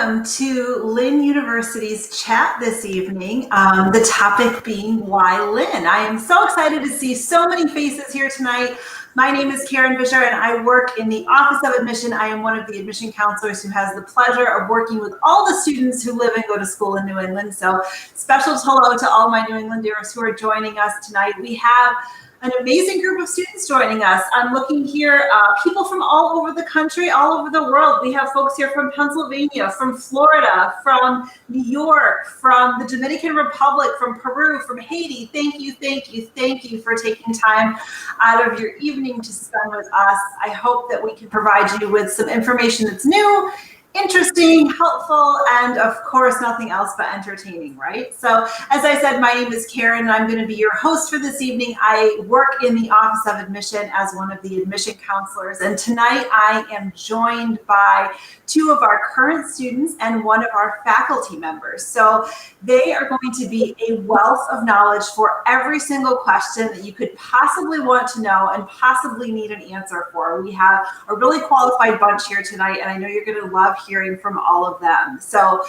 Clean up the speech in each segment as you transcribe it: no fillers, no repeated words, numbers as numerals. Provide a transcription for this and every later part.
welcome to Lynn University's chat this evening. The topic being why Lynn. I am so excited to see so many faces here tonight. My name is Karen Fisher and I work in the Office of Admission. I am one of the admission counselors who has the pleasure of working with all the students who live and go to school in New England. So special hello to all my New Englanders who are joining us tonight. We have an amazing group of students joining us. I'm looking here, people from all over the country, all over the world. We have folks here from Pennsylvania, from Florida, from New York, from the Dominican Republic, from Peru, from Haiti. Thank you, thank you, thank you for taking time out of your evening to spend with us. I hope that we can provide you with some information that's new, interesting, helpful, and of course, nothing else but entertaining, right? So as I said, my name is Karen, and I'm going to be your host for this evening. I work in the Office of Admission as one of the admission counselors, and tonight I am joined by two of our current students and one of our faculty members. So they are going to be a wealth of knowledge for every single question that you could possibly want to know and possibly need an answer for. We have a really qualified bunch here tonight, and I know you're going to love hearing from all of them. So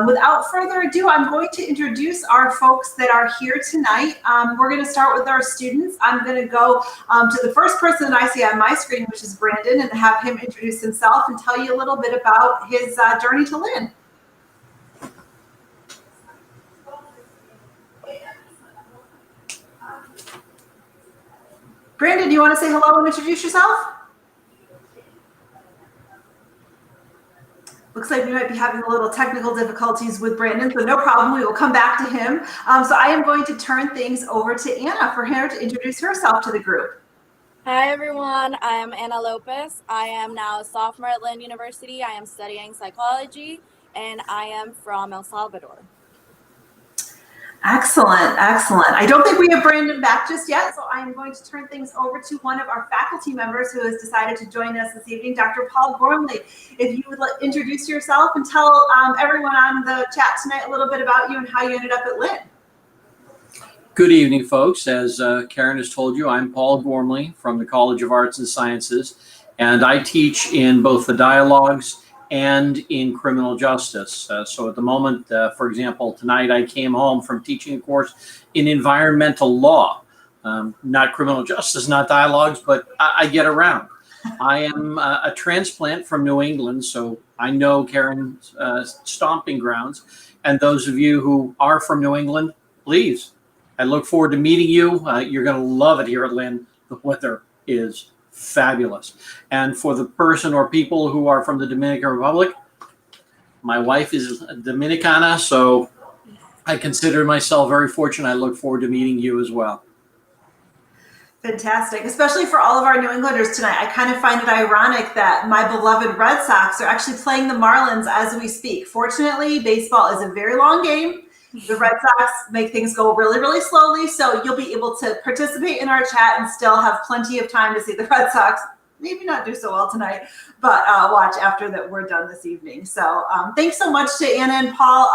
without further ado, I'm going to introduce our folks that are here tonight. We're going to start with our students. I'm going to go to the first person that I see on my screen, which is Brandon, and have him introduce himself and tell you a little bit about his journey to Lynn. Brandon, do you want to say hello and introduce yourself? Looks like we might be having a little technical difficulties with Brandon, so no problem. We will come back to him. So I am going to turn things over to Anna for her to introduce herself to the group. Hi, everyone. I am Anna Lopez. I am now a sophomore at Lynn University. I am studying psychology, and I am from El Salvador. Excellent, excellent. I don't think we have Brandon back just yet, so I am going to turn things over to one of our faculty members who has decided to join us this evening, Dr. Paul Gormley. If you would introduce yourself and tell everyone on the chat tonight a little bit about you and how you ended up at Lynn. Good evening, folks. As Karen has told you, I'm Paul Gormley from the College of Arts and Sciences, and I teach in both the dialogues and in criminal justice. So at the moment, for example, tonight I came home from teaching a course in environmental law, not criminal justice, not dialogues, but I get around. I am a transplant from New England, so I know Karen's stomping grounds. And those of you who are from New England, please, I look forward to meeting you. You're going to love it here at Lynn. The weather is fabulous. And for the person or people who are from the Dominican Republic, my wife is a Dominicana, so I consider myself very fortunate. I look forward to meeting you as well. Fantastic, especially for all of our New Englanders tonight. I kind of find it ironic that my beloved Red Sox are actually playing the Marlins as we speak. Fortunately, baseball is a very long game. The Red Sox make things go really, really slowly, so you'll be able to participate in our chat and still have plenty of time to see the Red Sox maybe not do so well tonight, but watch after that we're done this evening. So thanks so much to Anna and Paul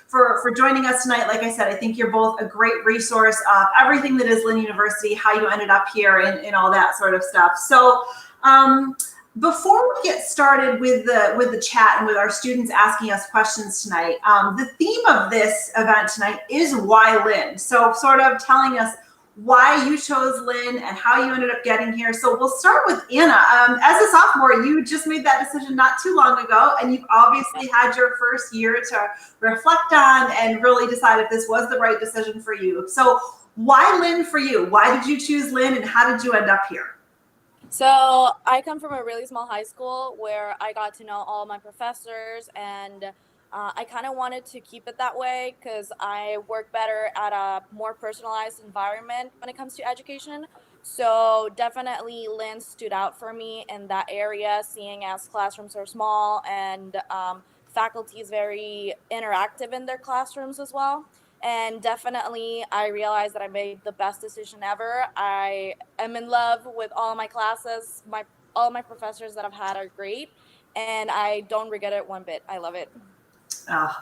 for joining us tonight. Like I said, I think you're both a great resource of everything that is Lynn University, how you ended up here, and all that sort of stuff. So before we get started with the chat and with our students asking us questions tonight, the theme of this event tonight is why Lynn. So sort of telling us why you chose Lynn and how you ended up getting here. So we'll start with Anna. As a sophomore, you just made that decision not too long ago, and you've obviously had your first year to reflect on and really decide if this was the right decision for you. So why Lynn for you? Why did you choose Lynn, and how did you end up here? So I come from a really small high school where I got to know all my professors, and I kind of wanted to keep it that way because I work better at a more personalized environment when it comes to education. So definitely Lynn stood out for me in that area, seeing as classrooms are small and faculty is very interactive in their classrooms as well. And definitely I realized that I made the best decision ever. I am in love with all my classes. All my professors that I've had are great, and I don't regret it one bit. I love it. Oh,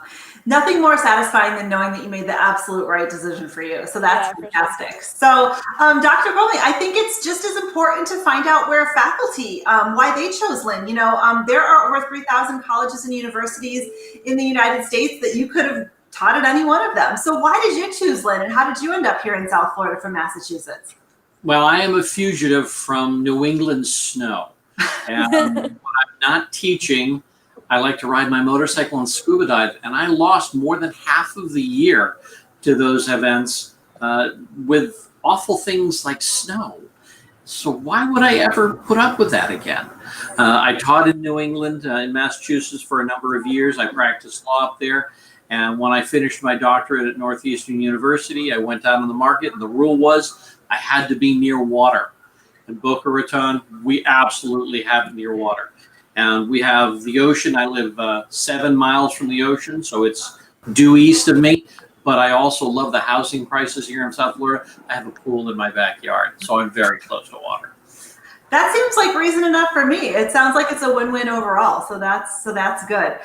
nothing more satisfying than knowing that you made the absolute right decision for you. So that's fantastic. Sure. So, Dr. Bowley, I think it's just as important to find out where faculty, why they chose Lynn. You know, there are over 3,000 colleges and universities in the United States that you could have taught at any one of them. So why did you choose Lynn, and how did you end up here in South Florida from Massachusetts? Well, I am a fugitive from New England snow. And when I'm not teaching, I like to ride my motorcycle and scuba dive, and I lost more than half of the year to those events with awful things like snow. So why would I ever put up with that again? I taught in New England, in Massachusetts for a number of years. I practiced law up there. And when I finished my doctorate at Northeastern University, I went out on the market, and the rule was I had to be near water. In Boca Raton, we absolutely have near water. And we have the ocean. I live 7 miles from the ocean, so it's due east of me. But I also love the housing prices here in South Florida. I have a pool in my backyard, so I'm very close to water. That seems like reason enough for me. It sounds like it's a win-win overall, so that's good.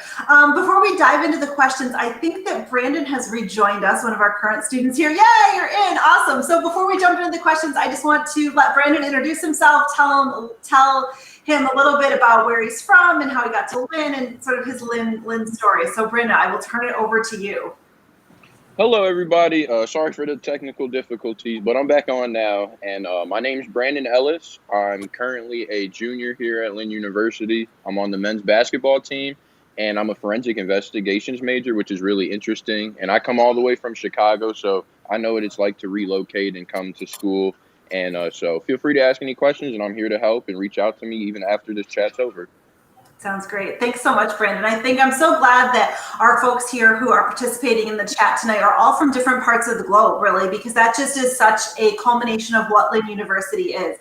Before we dive into the questions, I think that Brandon has rejoined us, one of our current students here. Yay, you're in, awesome. So before we jump into the questions, I just want to let Brandon introduce himself, tell him a little bit about where he's from and how he got to Lynn and sort of his Lynn story. So Brandon, I will turn it over to you. Hello, everybody. Sorry for the technical difficulties, but I'm back on now. And my name's Brandon Ellis. I'm currently a junior here at Lynn University. I'm on the men's basketball team, and I'm a forensic investigations major, which is really interesting. And I come all the way from Chicago, so I know what it's like to relocate and come to school. And so feel free to ask any questions, and I'm here to help, and reach out to me even after this chat's over. Sounds great. Thanks so much, Brandon. I'm so glad that our folks here who are participating in the chat tonight are all from different parts of the globe, really, because that just is such a culmination of what Lynn University is.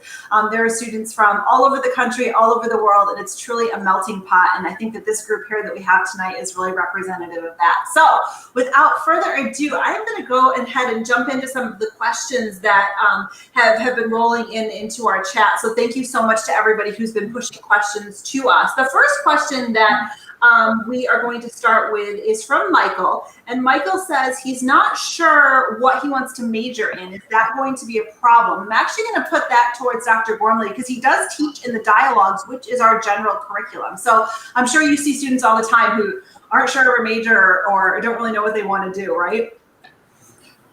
There are students from all over the country, all over the world, and it's truly a melting pot. And I think that this group here that we have tonight is really representative of that. So without further ado, I'm going to go ahead and jump into some of the questions that have been rolling into our chat. So thank you so much to everybody who's been pushing questions to us. The first question that we are going to start with is from Michael, and Michael says he's not sure what he wants to major in. Is that going to be a problem? I'm actually going to put that towards Dr. Gormley because he does teach in the dialogues, which is our general curriculum. So I'm sure you see students all the time who aren't sure of a major or don't really know what they want to do, right?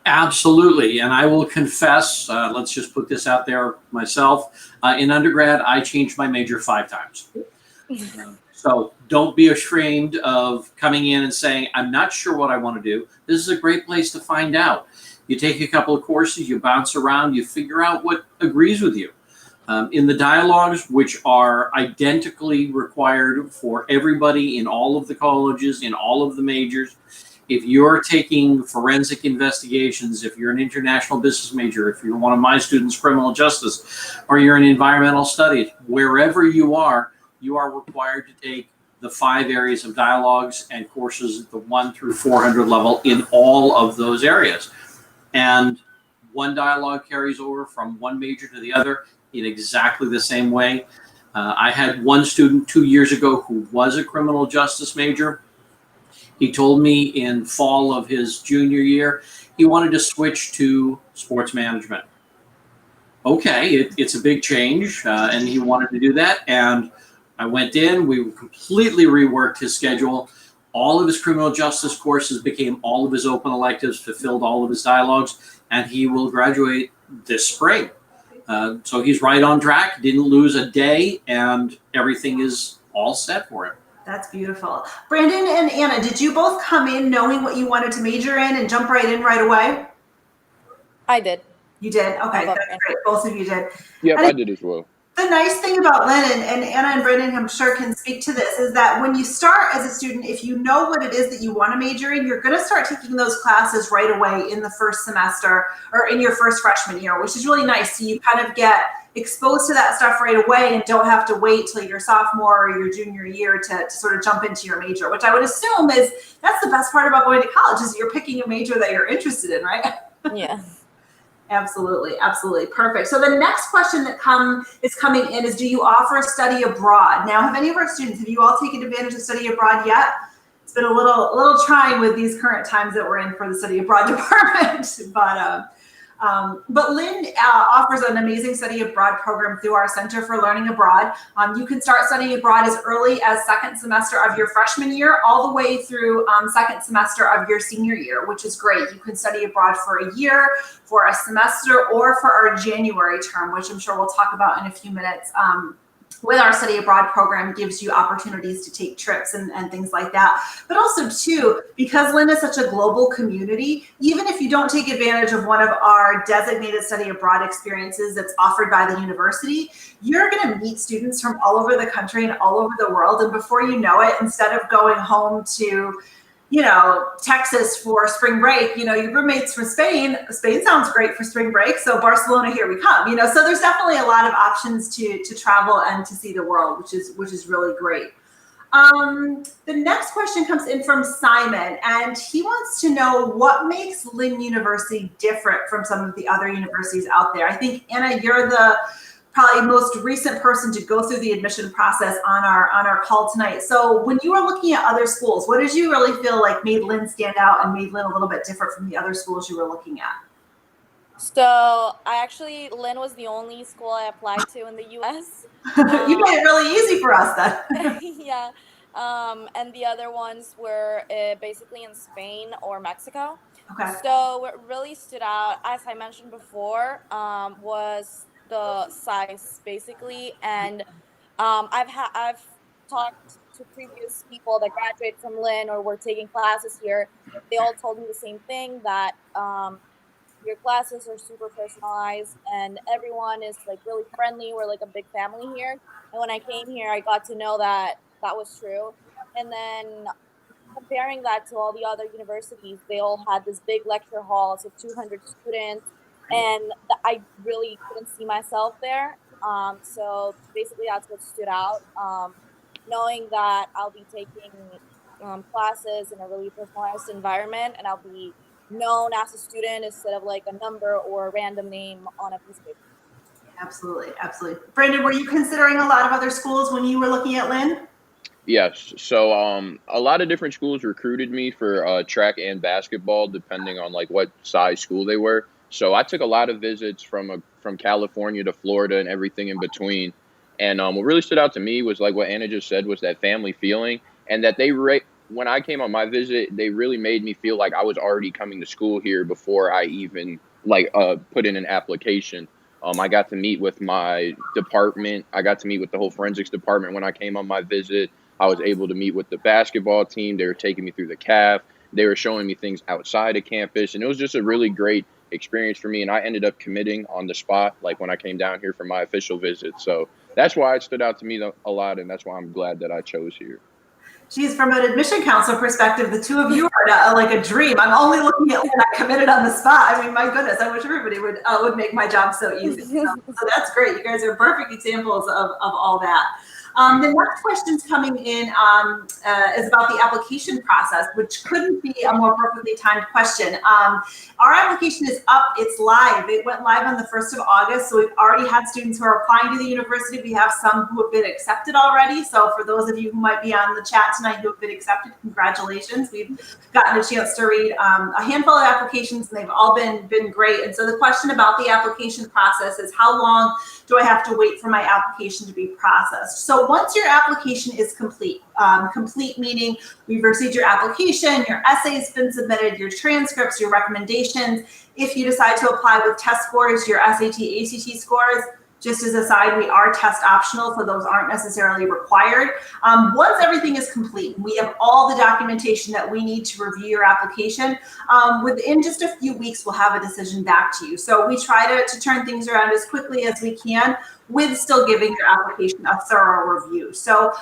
Absolutely, and I will confess, let's just put this out there myself, in undergrad, I changed my major 5 times. So don't be ashamed of coming in and saying, I'm not sure what I want to do. This is a great place to find out. You take a couple of courses, you bounce around, you figure out what agrees with you. In the dialogues, which are identically required for everybody in all of the colleges, in all of the majors, if you're taking forensic investigations, if you're an international business major, if you're one of my students, criminal justice, or you're in environmental studies, wherever you are required to take the 5 areas of dialogues and courses at the 1 through 400 level in all of those areas. And one dialogue carries over from one major to the other in exactly the same way. I had one student 2 years ago who was a criminal justice major. He told me in fall of his junior year, he wanted to switch to sports management. Okay, it's a big change, and he wanted to do that. And I went in, we completely reworked his schedule. All of his criminal justice courses became all of his open electives, fulfilled all of his dialogues, and he will graduate this spring. So he's right on track, didn't lose a day, and everything is all set for him. That's beautiful. Brandon and Anna, did you both come in knowing what you wanted to major in and jump right in right away? I did. You did? Okay, that's great. Both of you did. Yep, I did as well. The nice thing about Lynn, and Anna and Brandon, I'm sure, can speak to this, is that when you start as a student, if you know what it is that you want to major in, you're going to start taking those classes right away in the first semester or in your first freshman year, which is really nice. So you kind of get exposed to that stuff right away and don't have to wait till your sophomore or your junior year to sort of jump into your major, which I would assume is that's the best part about going to college is you're picking a major that you're interested in, right? Yeah. Absolutely. Absolutely. Perfect. So the next question that is coming in is, do you offer study abroad? Now, have any of our students, have you all taken advantage of study abroad yet? It's been a little trying with these current times that we're in for the study abroad department. But Lynn offers an amazing study abroad program through our Center for Learning Abroad. You can start studying abroad as early as second semester of your freshman year, all the way through second semester of your senior year, which is great. You can study abroad for a year, for a semester, or for our January term, which I'm sure we'll talk about in a few minutes. With our study abroad program gives you opportunities to take trips and things like that. But also too, because Lynn is such a global community, even if you don't take advantage of one of our designated study abroad experiences that's offered by the university, you're gonna meet students from all over the country and all over the world. And before you know it, instead of going home to Texas for spring break, your roommates from Spain sounds great for spring break. So Barcelona, here we come, so there's definitely a lot of options to travel and to see the world, which is really great. The next question comes in from Simon, and he wants to know what makes Lynn University different from some of the other universities out there. I think, Anna, you're the probably most recent person to go through the admission process on our call tonight. So when you were looking at other schools, what did you really feel like made Lynn stand out and made Lynn a little bit different from the other schools you were looking at? So Lynn was the only school I applied to in the US. You made it really easy for us then. Yeah. And the other ones were basically in Spain or Mexico. Okay. So what really stood out, as I mentioned before, was the size basically. And I've talked to previous people that graduated from Lynn or were taking classes here. They all told me the same thing, that your classes are super personalized and everyone is like really friendly. We're like a big family here. And when I came here, I got to know that was true. And then comparing that to all the other universities, they all had this big lecture halls of 200 students, and I really couldn't see myself there. So basically that's what stood out. Knowing that I'll be taking classes in a really personalized environment, and I'll be known as a student instead of like a number or a random name on a piece of paper. Absolutely, absolutely. Brandon, were you considering a lot of other schools when you were looking at Lynn? Yes. So a lot of different schools recruited me for track and basketball, depending on like what size school they were. So I took a lot of visits from California to Florida and everything in between. And what really stood out to me was like what Anna just said, was that family feeling, and that when I came on my visit, they really made me feel like I was already coming to school here before I even put in an application. I got to meet with my department. I got to meet with the whole forensics department when I came on my visit. I was able to meet with the basketball team. They were taking me through the CAF. They were showing me things outside of campus. And it was just a really great experience for me. And I ended up committing on the spot, like when I came down here for my official visit. So that's why it stood out to me a lot. And that's why I'm glad that I chose here. Geez, from an admission counselor perspective, the two of you are like a dream. I'm only looking at when I committed on the spot. I mean, my goodness, I wish everybody would make my job so easy. So that's great. You guys are perfect examples of all that. The next question's coming in is about the application process, which couldn't be a more perfectly timed question. Our application is up, it's live. It went live on the 1st of August, so we've already had students who are applying to the university. We have some who have been accepted already. So for those of you who might be on the chat tonight who have been accepted, congratulations. We've gotten a chance to read a handful of applications, and they've all been great. And so the question about the application process is, how long do I have to wait for my application to be processed? So once your application is complete, complete meaning we've received your application, your essay's been submitted, your transcripts, your recommendations. If you decide to apply with test scores, your SAT, ACT scores, just as a side, we are test optional, so those aren't necessarily required. Once everything is complete, we have all the documentation that we need to review your application. Within just a few weeks, we'll have a decision back to you. So we try to turn things around as quickly as we can, with still giving your application a thorough review. So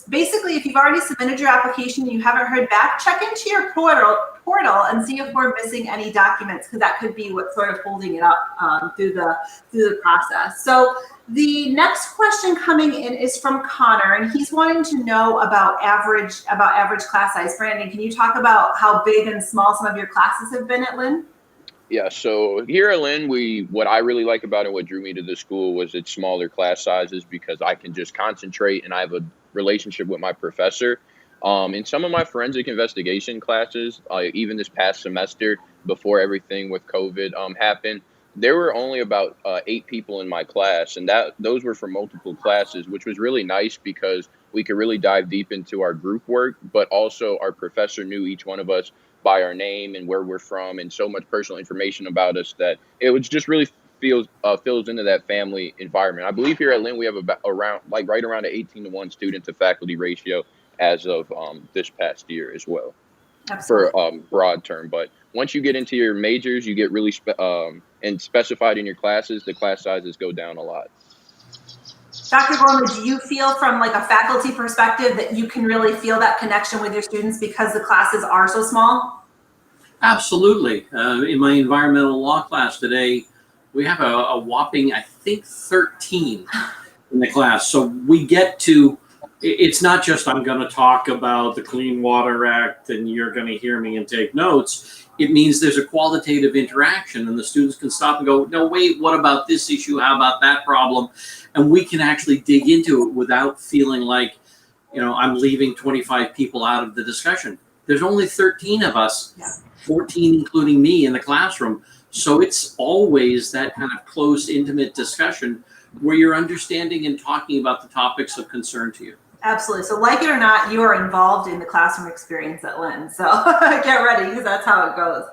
basically, if you've already submitted your application and you haven't heard back, check into your portal and see if we're missing any documents, because that could be what's sort of holding it up through the process. So the next question coming in is from Connor, and he's wanting to know about average class size. Brandon, can you talk about how big and small some of your classes have been at Lynn? Yeah, so here at Lynn, what I really like about it, what drew me to the school, was its smaller class sizes, because I can just concentrate and I have a relationship with my professor. In some of my forensic investigation classes, even this past semester, before everything with COVID happened, there were only about 8 people in my class, and those were for multiple classes, which was really nice because we could really dive deep into our group work, but also our professor knew each one of us by our name and where we're from, and so much personal information about us that it was just really fills into that family environment. I believe here at Lynn we have about around right around an 18-to-1 student to faculty ratio as of this past year as well. Absolutely. For broad term. But once you get into your majors, you get really and specified in your classes, the class sizes go down a lot. Dr. Gorman, do you feel from like a faculty perspective that you can really feel that connection with your students because the classes are so small? Absolutely. In my environmental law class today, we have a whopping, I think, 13 in the class. So we get to, it's not just I'm going to talk about the Clean Water Act and you're going to hear me and take notes. It means there's a qualitative interaction and the students can stop and go, no, wait, what about this issue? How about that problem? And we can actually dig into it without feeling like, I'm leaving 25 people out of the discussion. There's only 13 of us, 14 including me in the classroom. So it's always that kind of close, intimate discussion where you're understanding and talking about the topics of concern to you. Absolutely. So like it or not, you are involved in the classroom experience at Lynn. So get ready because that's how it goes.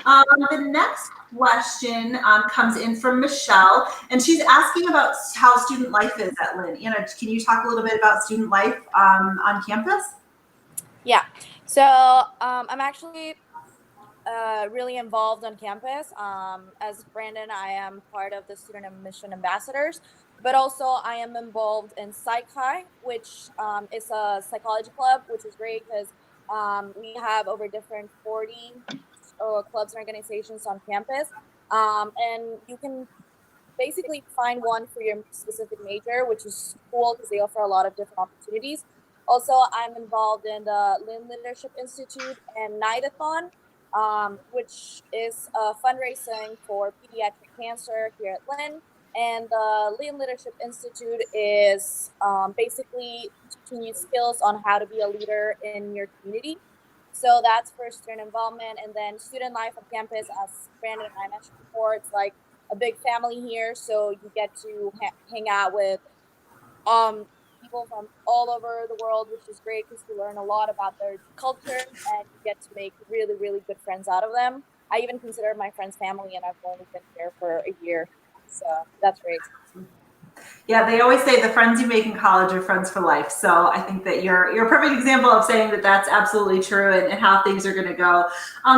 The next question comes in from Michelle, and she's asking about how student life is at Lynn. Anna, can you talk a little bit about student life on campus? Yeah. So I'm actually really involved on campus. As Brandon, I am part of the Student Admission Ambassadors, but also I am involved in Psych High, which is a psychology club, which is great because we have over different 40 clubs and organizations on campus. And you can basically find one for your specific major, which is cool because they offer a lot of different opportunities. Also, I'm involved in the Lynn Leadership Institute and Night-a-thon, which is fundraising for pediatric cancer here at Lynn. And the Lynn Leadership Institute is basically teaching you skills on how to be a leader in your community. So that's for student involvement. And then student life on campus, as Brandon and I mentioned before, it's like a big family here. So you get to hang out with people from all over the world, which is great because you learn a lot about their culture and you get to make really, really good friends out of them. I even consider my friends family, and I've only been here for a year. So that's great. Yeah, they always say the friends you make in college are friends for life. So I think that you're a perfect example of saying that that's absolutely true and how things are going to go.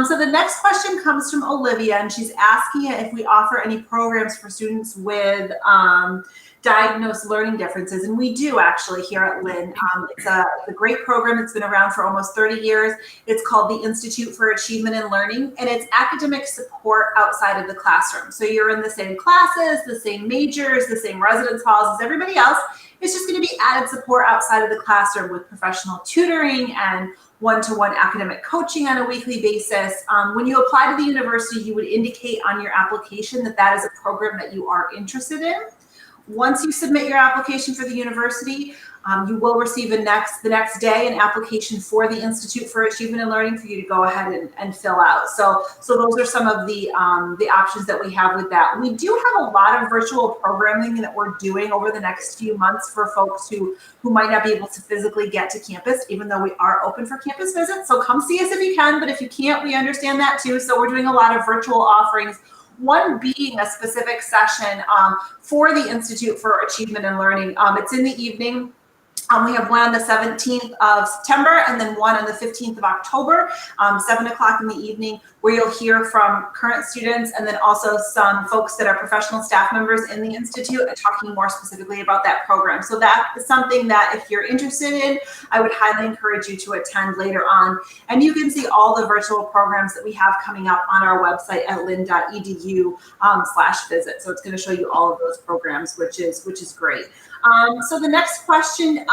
So the next question comes from Olivia, and she's asking if we offer any programs for students with diagnosed learning differences. And we do actually here at Lynn. It's a great program. It's been around for almost 30 years. It's called the Institute for Achievement and Learning, and it's academic support outside of the classroom. So you're in the same classes, the same majors, the same residence halls as everybody else. It's just going to be added support outside of the classroom with professional tutoring and one-to-one academic coaching on a weekly basis. When you apply to the university, you would indicate on your application that that is a program that you are interested in. Once you submit your application for the university, you will receive the next day an application for the Institute for Achievement and Learning for you to go ahead and fill out. So those are some of the options that we have with that. We do have a lot of virtual programming that we're doing over the next few months for folks who might not be able to physically get to campus, even though we are open for campus visits. So come see us if you can, but if you can't, we understand that too. So we're doing a lot of virtual offerings. One being a specific session for the Institute for Achievement and Learning. It's in the evening. We have one on the 17th of September and then one on the 15th of October, 7 o'clock in the evening, where you'll hear from current students and then also some folks that are professional staff members in the Institute talking more specifically about that program. So that is something that if you're interested in, I would highly encourage you to attend later on. And you can see all the virtual programs that we have coming up on our website at lynn.edu/visit. So it's going to show you all of those programs, which is great. So the next question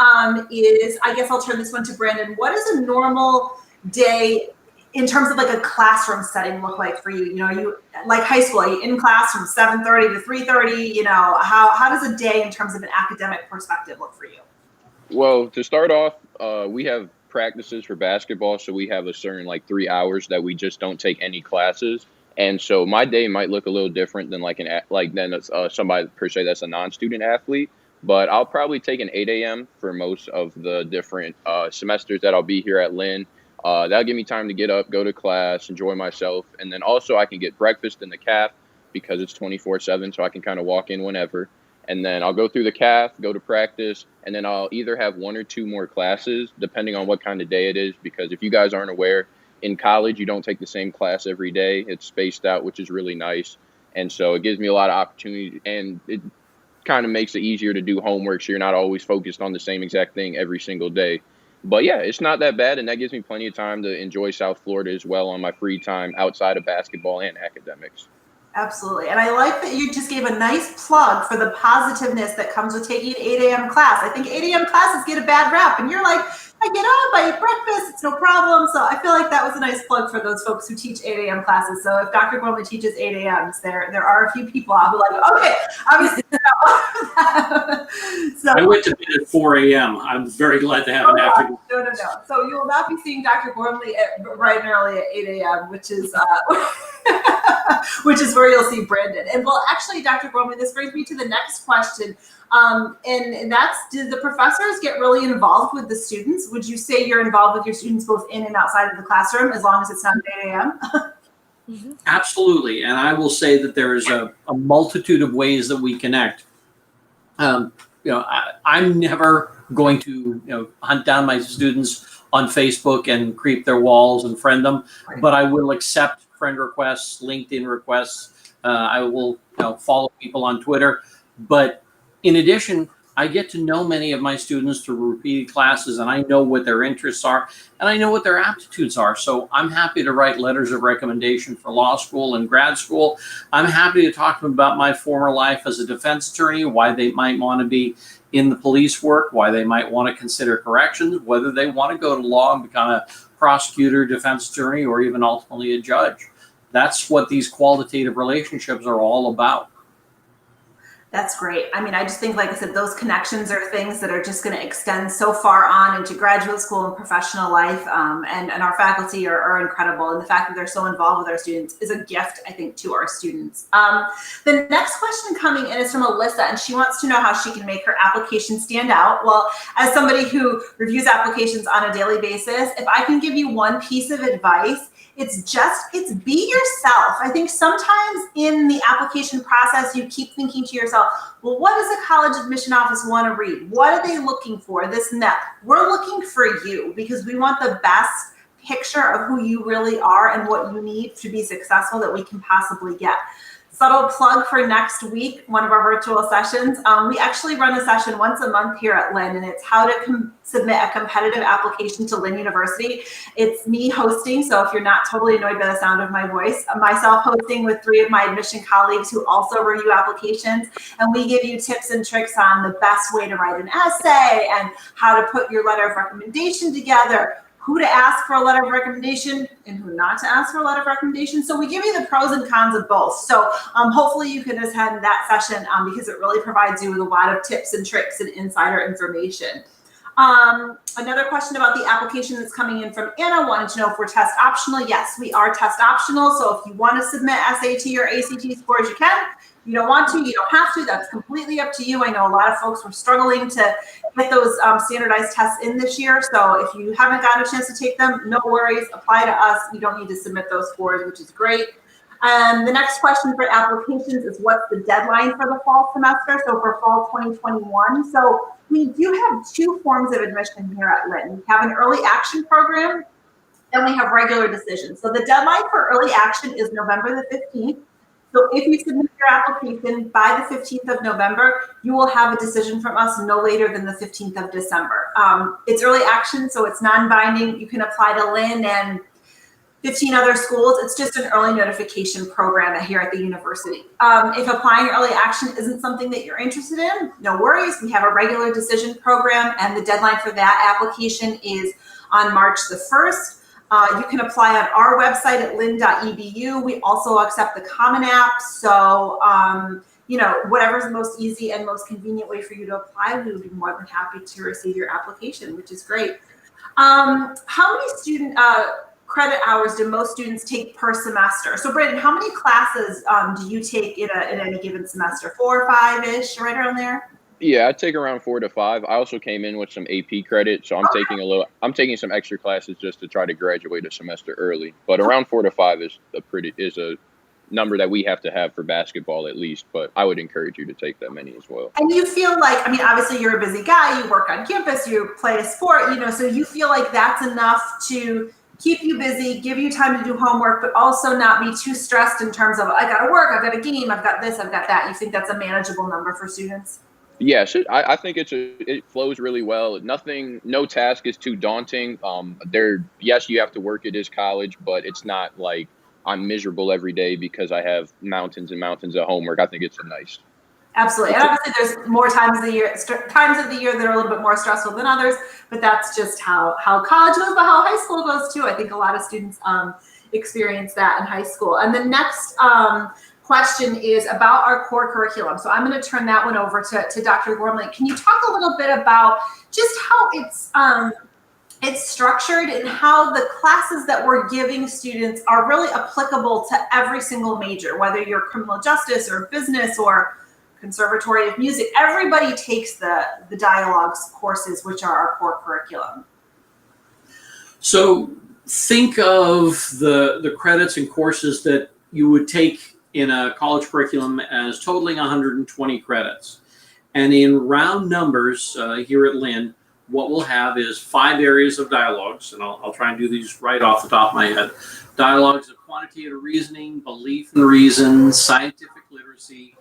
is, I guess I'll turn this one to Brandon. What does a normal day in terms of like a classroom setting look like for you? You know, you like high school, are you in class from 7:30 to 3:30? You know, how does a day in terms of an academic perspective look for you? Well, to start off, we have practices for basketball, so we have a certain like 3 hours that we just don't take any classes. And so my day might look a little different than somebody per se that's a non-student athlete. But I'll probably take an 8 a.m. for most of the different semesters that I'll be here at Lynn. That'll give me time to get up, go to class, enjoy myself. And then also I can get breakfast in the caf because it's 24/7, so I can kind of walk in whenever. And then I'll go through the caf, go to practice, and then I'll either have 1 or 2 more classes, depending on what kind of day it is. Because if you guys aren't aware, in college, you don't take the same class every day. It's spaced out, which is really nice. And so it gives me a lot of opportunity, and it kind of makes it easier to do homework so you're not always focused on the same exact thing every single day. But yeah, it's not that bad, and that gives me plenty of time to enjoy South Florida as well on my free time outside of basketball and academics. Absolutely. And I like that you just gave a nice plug for the positiveness that comes with taking an 8 a.m. class. I think 8 a.m. classes get a bad rap, and you're like, I get up, I eat breakfast, it's no problem. So I feel like that was a nice plug for those folks who teach 8 a.m. classes. So if Dr. Gormley teaches 8 a.m.s, there are a few people I'll be like, okay, obviously. So I went to bed at 4 a.m. I'm very glad to have an afternoon. No. So you will not be seeing Dr. Gormley bright and early at 8 a.m., which is which is where you'll see Brandon. And well, actually, Dr. Gormley, this brings me to the next question. And that's, did the professors get really involved with the students? Would you say you're involved with your students both in and outside of the classroom, as long as it's not 8 a.m.? Absolutely. And I will say that there is a multitude of ways that we connect. I'm never going to hunt down my students on Facebook and creep their walls and friend them, but I will accept friend requests, LinkedIn requests. I will follow people on Twitter. But in addition, I get to know many of my students through repeated classes, and I know what their interests are, and I know what their aptitudes are. So I'm happy to write letters of recommendation for law school and grad school. I'm happy to talk to them about my former life as a defense attorney, why they might want to be in the police work, why they might want to consider corrections, whether they want to go to law and become a prosecutor, defense attorney, or even ultimately a judge. That's what these qualitative relationships are all about. That's great. I mean, I just think, like I said, those connections are things that are just going to extend so far on into graduate school and professional life. And our faculty are incredible. And the fact that they're so involved with our students is a gift, I think, to our students. The next question coming in is from Alyssa, and she wants to know how she can make her application stand out. Well, as somebody who reviews applications on a daily basis, if I can give you one piece of advice, it's be yourself. I think sometimes in the application process, you keep thinking to yourself, well, what does a college admission office want to read? What are they looking for? This and that. We're looking for you because we want the best picture of who you really are and what you need to be successful that we can possibly get. Subtle plug for next week, one of our virtual sessions. We actually run a session once a month here at Lynn, and it's how to submit a competitive application to Lynn University. It's me hosting, so if you're not totally annoyed by the sound of my voice, myself hosting with 3 of my admission colleagues who also review applications, and we give you tips and tricks on the best way to write an essay and how to put your letter of recommendation together, who to ask for a letter of recommendation and who not to ask for a letter of recommendation. So we give you the pros and cons of both. So hopefully you can attend that session because it really provides you with a lot of tips and tricks and insider information. Another question about the application that's coming in from Anna wanted to know if we're test optional. Yes, we are test optional. So if you want to submit SAT or ACT scores, you can. You don't want to, you don't have to. That's completely up to you. I know a lot of folks were struggling to get those standardized tests in this year. So if you haven't gotten a chance to take them, no worries. Apply to us. You don't need to submit those scores, which is great. The next question for applications is what's the deadline for the fall semester? So for fall 2021. So we do have 2 forms of admission here at Lynn. We have an early action program and we have regular decisions. So the deadline for early action is November the 15th. So if you submit your application by the 15th of November, you will have a decision from us no later than the 15th of December. It's early action, so it's non-binding. You can apply to Lynn and 15 other schools. It's just an early notification program here at the university. If applying early action isn't something that you're interested in, no worries. We have a regular decision program, and the deadline for that application is on March the 1st. You can apply on our website at lynn.edu. We also accept the Common App. So, whatever's the most easy and most convenient way for you to apply, we would be more than happy to receive your application, which is great. How many student credit hours do most students take per semester? So Brandon, how many classes do you take in any given semester? 4 or 5-ish, right around there? Yeah, I take around 4 to 5. I also came in with some AP credit, so I'm taking some extra classes just to try to graduate a semester early. But around 4 to 5 is a number that we have to have for basketball at least, but I would encourage you to take that many as well. And you feel like, I mean, obviously you're a busy guy, you work on campus, you play a sport, so you feel like that's enough to keep you busy, give you time to do homework, but also not be too stressed in terms of, I gotta work, I've got a game, I've got this, I've got that. You think that's a manageable number for students? Yes, I think it flows really well. No task is too daunting. Yes, you have to work. It is college, but it's not like I'm miserable every day because I have mountains and mountains of homework. I think it's nice. Absolutely. And obviously there's more times of the year that are a little bit more stressful than others, but that's just how college goes, but how high school goes too. I think a lot of students experience that in high school. And the next question is about our core curriculum. So I'm going to turn that one over to Dr. Gormley. Can you talk a little bit about just how it's structured and how the classes that we're giving students are really applicable to every single major, whether you're criminal justice or business or conservatory of music? Everybody takes the dialogues courses, which are our core curriculum. So think of the credits and courses that you would take in a college curriculum as totaling 120 credits. And in round numbers here at Lynn, what we'll have is 5 areas of dialogues, and I'll try and do these right off the top of my head. Dialogues of quantitative reasoning, belief and reason, scientific literacy,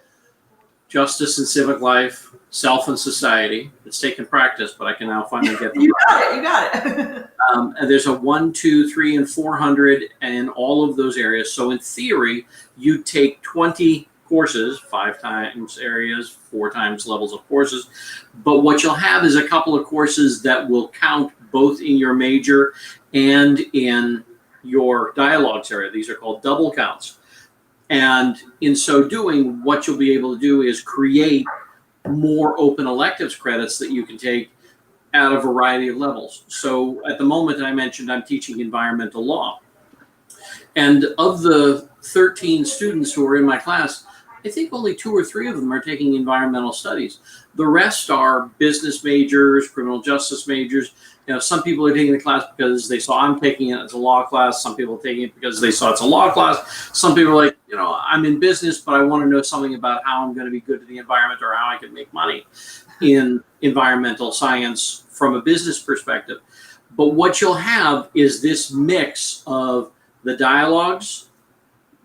justice and civic life, self and society. It's taken practice, but I can now finally get them. You got it. And there's a 1, 2, 3, and 400 in all of those areas. So in theory, you take 20 courses, 5 times areas, 4 times levels of courses. But what you'll have is a couple of courses that will count both in your major and in your dialogues area. These are called double counts. And in so doing, what you'll be able to do is create more open electives credits that you can take at a variety of levels. So at the moment I mentioned I'm teaching environmental law. And of the 13 students who are in my class, I think only 2 or 3 of them are taking environmental studies. The rest are business majors, criminal justice majors. Some people are taking the class because they saw I'm taking it as a law class. Some people are taking it because they saw it's a law class. Some people are like, I'm in business, but I want to know something about how I'm going to be good to the environment or how I can make money in environmental science from a business perspective. But what you'll have is this mix of the dialogues,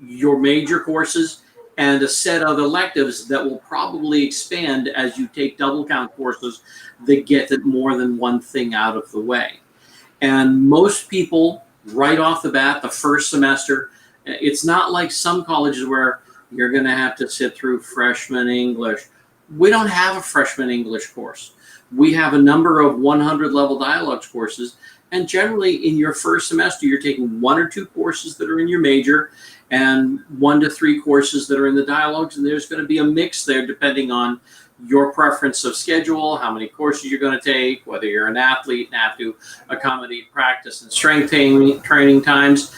your major courses, and a set of electives that will probably expand as you take double count courses that get more than one thing out of the way. And most people, right off the bat, the first semester, it's not like some colleges where you're going to have to sit through freshman English. We don't have a freshman English course. We have a number of 100 level dialogues courses. And generally in your first semester, you're taking 1 or 2 courses that are in your major and 1 to 3 courses that are in the dialogues. And there's going to be a mix there depending on your preference of schedule, how many courses you're going to take, whether you're an athlete and have to accommodate practice and strength training times.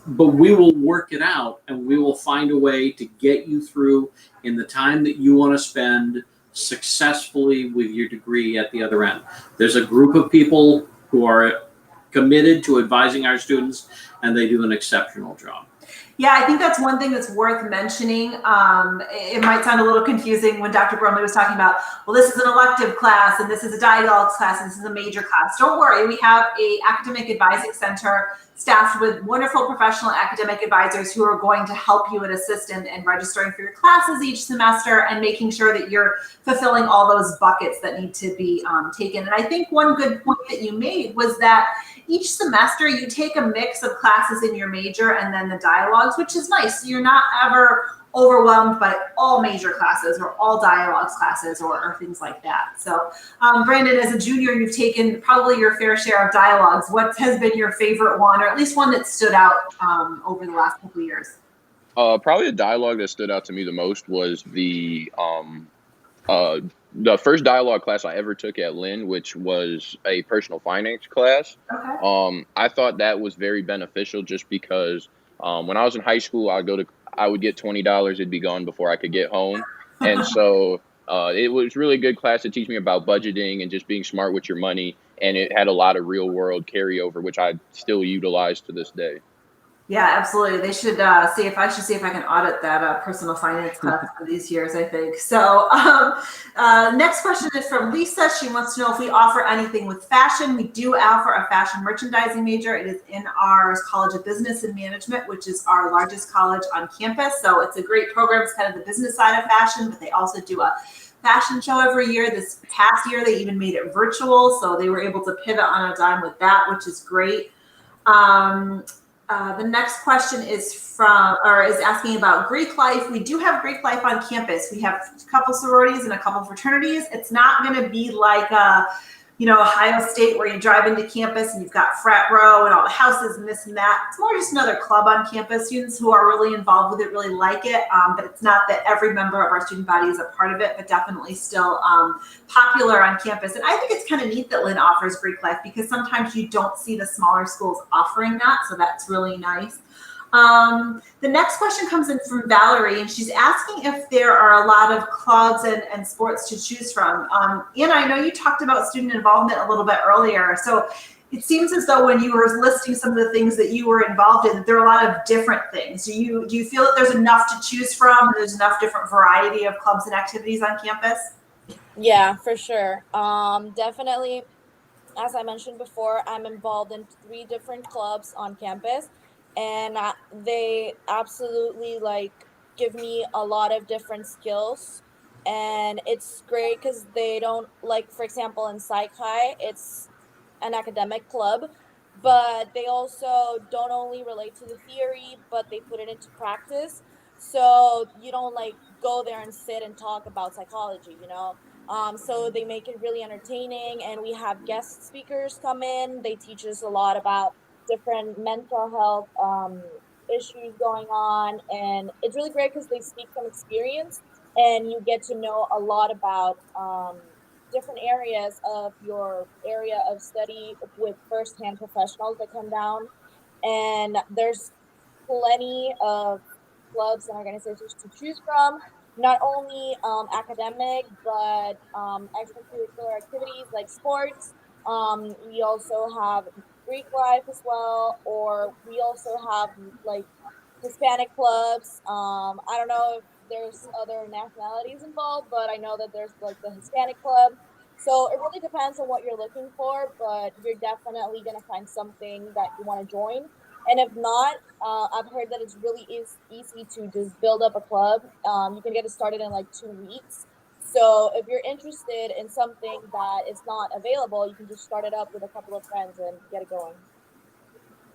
But we will work it out and we will find a way to get you through in the time that you want to spend successfully with your degree at the other end. There's a group of people who are committed to advising our students, and they do an exceptional job. Yeah, I think that's one thing that's worth mentioning. It might sound a little confusing when Dr. Gormley was talking about, well, this is an elective class and this is a dialogues class and this is a major class. Don't worry, we have an academic advising center staffed with wonderful professional academic advisors who are going to help you and assist in registering for your classes each semester and making sure that you're fulfilling all those buckets that need to be taken. And I think one good point that you made was that each semester you take a mix of classes in your major and then the dialogues, which is nice. You're not ever overwhelmed by all major classes or all dialogues classes or things like that. So Brandon, as a junior, you've taken probably your fair share of dialogues. What has been your favorite one, or at least one that stood out over the last couple of years? Probably a dialogue that stood out to me the most was the the first dialogue class I ever took at Lynn, which was a personal finance class. Okay. I thought that was very beneficial just because when I was in high school, I would get $20. It'd be gone before I could get home. And so it was really good class to teach me about budgeting and just being smart with your money. And it had a lot of real world carryover, which I still utilize to this day. Yeah, absolutely. They should see if I can audit that personal finance class for these years, I think. So next question is from Lisa. She wants to know if we offer anything with fashion. We do offer a fashion merchandising major. It is in our College of Business and Management, which is our largest college on campus. So it's a great program. It's kind of the business side of fashion, but they also do a fashion show every year. This past year, they even made it virtual. So they were able to pivot on a dime with that, which is great. The next question is asking about Greek life. We do have Greek life on campus. We have a couple sororities and a couple fraternities. It's not going to be like Ohio State where you drive into campus and you've got frat row and all the houses and this and that. It's more just another club on campus. Students who are really involved with it really like it, but it's not that every member of our student body is a part of it, but definitely still popular on campus. And I think it's kind of neat that Lynn offers Greek life because sometimes you don't see the smaller schools offering that, so that's really nice. The next question comes in from Valerie, and she's asking if there are a lot of clubs and sports to choose from. Anna, I know you talked about student involvement a little bit earlier. So it seems as though when you were listing some of the things that you were involved in, there are a lot of different things. Do you feel that there's enough to choose from? There's enough different variety of clubs and activities on campus? Yeah, for sure. Definitely, as I mentioned before, I'm involved in 3 different clubs on campus, and they absolutely give me a lot of different skills, and it's great because they don't, for example, in Psych High, it's an academic club, but they also don't only relate to the theory, but they put it into practice. So you don't go there and sit and talk about psychology, so they make it really entertaining, and we have guest speakers come in. They teach us a lot about different mental health issues going on, and it's really great because they speak from experience, and you get to know a lot about different areas of your area of study with firsthand professionals that come down. And there's plenty of clubs and organizations to choose from, not only academic, but extracurricular activities like sports. We also have Greek life as well, or we also have Hispanic clubs. I don't know if there's other nationalities involved, but I know that there's the Hispanic club. So it really depends on what you're looking for, but you're definitely going to find something that you want to join. And if not, I've heard that it's really easy to just build up a club. You can get it started in 2 weeks. So if you're interested in something that is not available, you can just start it up with a couple of friends and get it going.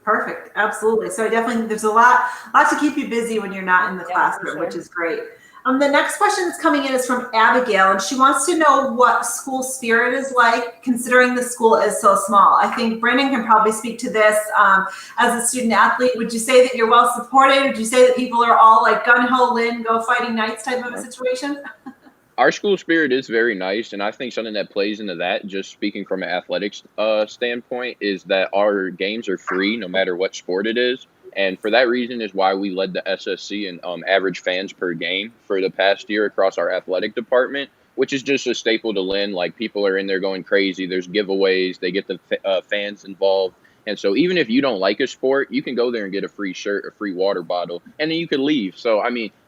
Perfect. Absolutely. So definitely there's a lot to keep you busy when you're not in the classroom, sure. Which is great. The next question that's coming in is from Abigail, and she wants to know what school spirit is like, considering the school is so small. I think Brandon can probably speak to this as a student athlete. Would you say that you're well supported? Would you say that people are all gun-ho, Lynn, go fighting knights type of a situation? Our school spirit is very nice, and I think something that plays into that, just speaking from an athletics standpoint, is that our games are free no matter what sport it is. And for that reason is why we led the SSC in average fans per game for the past year across our athletic department, which is just a staple to Lynn. People are in there going crazy. There's giveaways. They get the fans involved. And so even if you don't like a sport, you can go there and get a free shirt, a free water bottle, and then you could leave. So,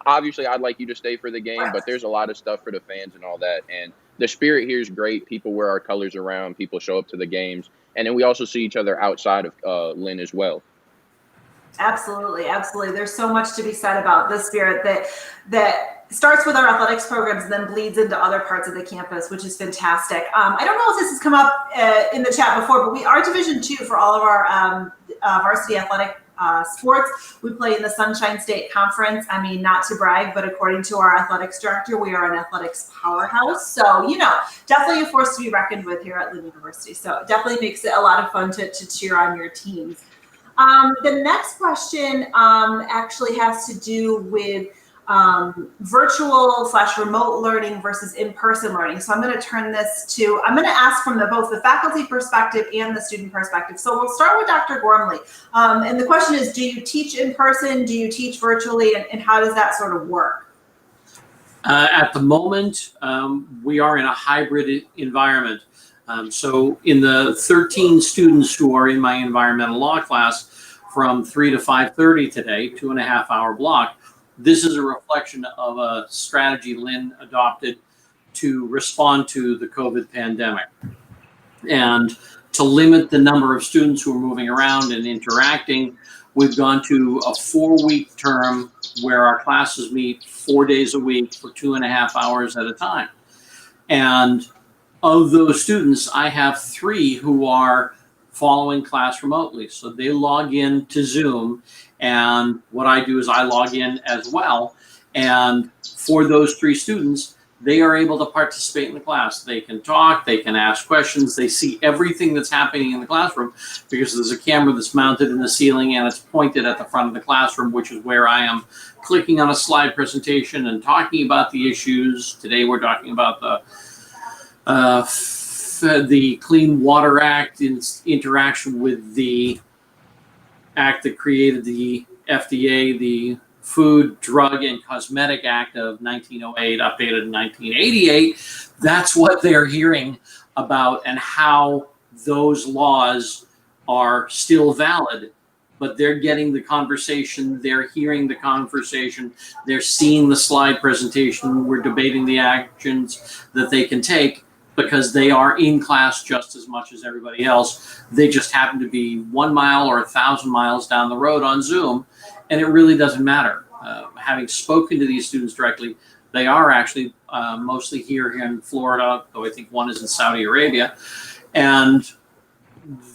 obviously I'd like you to stay for the game, but there's a lot of stuff for the fans and all that. And the spirit here is great. People wear our colors around. People show up to the games. And then we also see each other outside of Lynn as well. Absolutely. Absolutely. There's so much to be said about the spirit that starts with our athletics programs and then bleeds into other parts of the campus, which is fantastic. I don't know if this has come up in the chat before, but we are Division II for all of our varsity athletic sports. We play in the Sunshine State Conference. Not to brag, but according to our athletics director, we are an athletics powerhouse. So, definitely a force to be reckoned with here at Lynn University. So it definitely makes it a lot of fun to cheer on your teams. The next question actually has to do with virtual/remote learning versus in-person learning. So I'm going to I'm going to ask from both the faculty perspective and the student perspective. So we'll start with Dr. Gormley. And the question is, do you teach in person? Do you teach virtually? And how does that sort of work? At the moment, we are in a hybrid environment. So in the 13 students who are in my environmental law class from 3 to 5:30 today, 2.5-hour block, this is a reflection of a strategy Lynn adopted to respond to the COVID pandemic. And to limit the number of students who are moving around and interacting, we've gone to a 4-week term where our classes meet 4 days a week for 2.5 hours at a time. And of those students, I have 3 who are following class remotely. So they log in to Zoom, and what I do is I log in as well. And for those 3 students, they are able to participate in the class. They can talk, they can ask questions, they see everything that's happening in the classroom because there's a camera that's mounted in the ceiling and it's pointed at the front of the classroom, which is where I am clicking on a slide presentation and talking about the issues. Today we're talking about the Clean Water Act in interaction with the act that created the FDA, the Food, Drug, and Cosmetic Act of 1908, updated in 1988. That's what they're hearing about and how those laws are still valid, but they're getting the conversation, they're hearing the conversation, they're seeing the slide presentation, we're debating the actions that they can take because they are in class just as much as everybody else. They just happen to be 1 mile or 1,000 miles down the road on Zoom, and it really doesn't matter. Having spoken to these students directly, they are actually mostly here in Florida, though I think one is in Saudi Arabia, and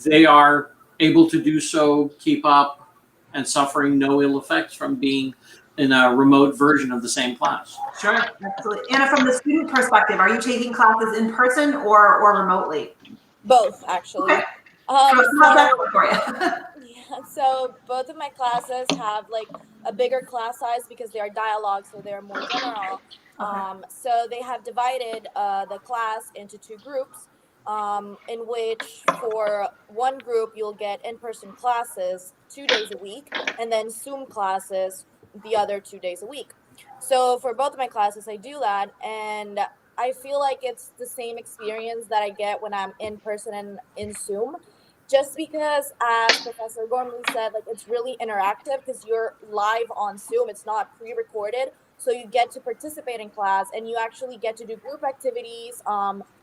they are able to do so, keep up, and suffering no ill effects from being in a remote version of the same class. Sure, absolutely. Anna, from the student perspective, are you taking classes in person or remotely? Both, actually. Okay. How's that going for you? Yeah, so both of my classes have like a bigger class size because they are dialogues, so they're more general. So they have divided the class into 2 groups, in which for one group you'll get in-person classes 2 days a week, and then Zoom classes the other 2 days a week. So for both of my classes, I do that, and I feel like it's the same experience that I get when I'm in person and in Zoom. Just because, as Professor Gormley said, like it's really interactive because you're live on Zoom. It's not pre-recorded, so you get to participate in class and you actually get to do group activities.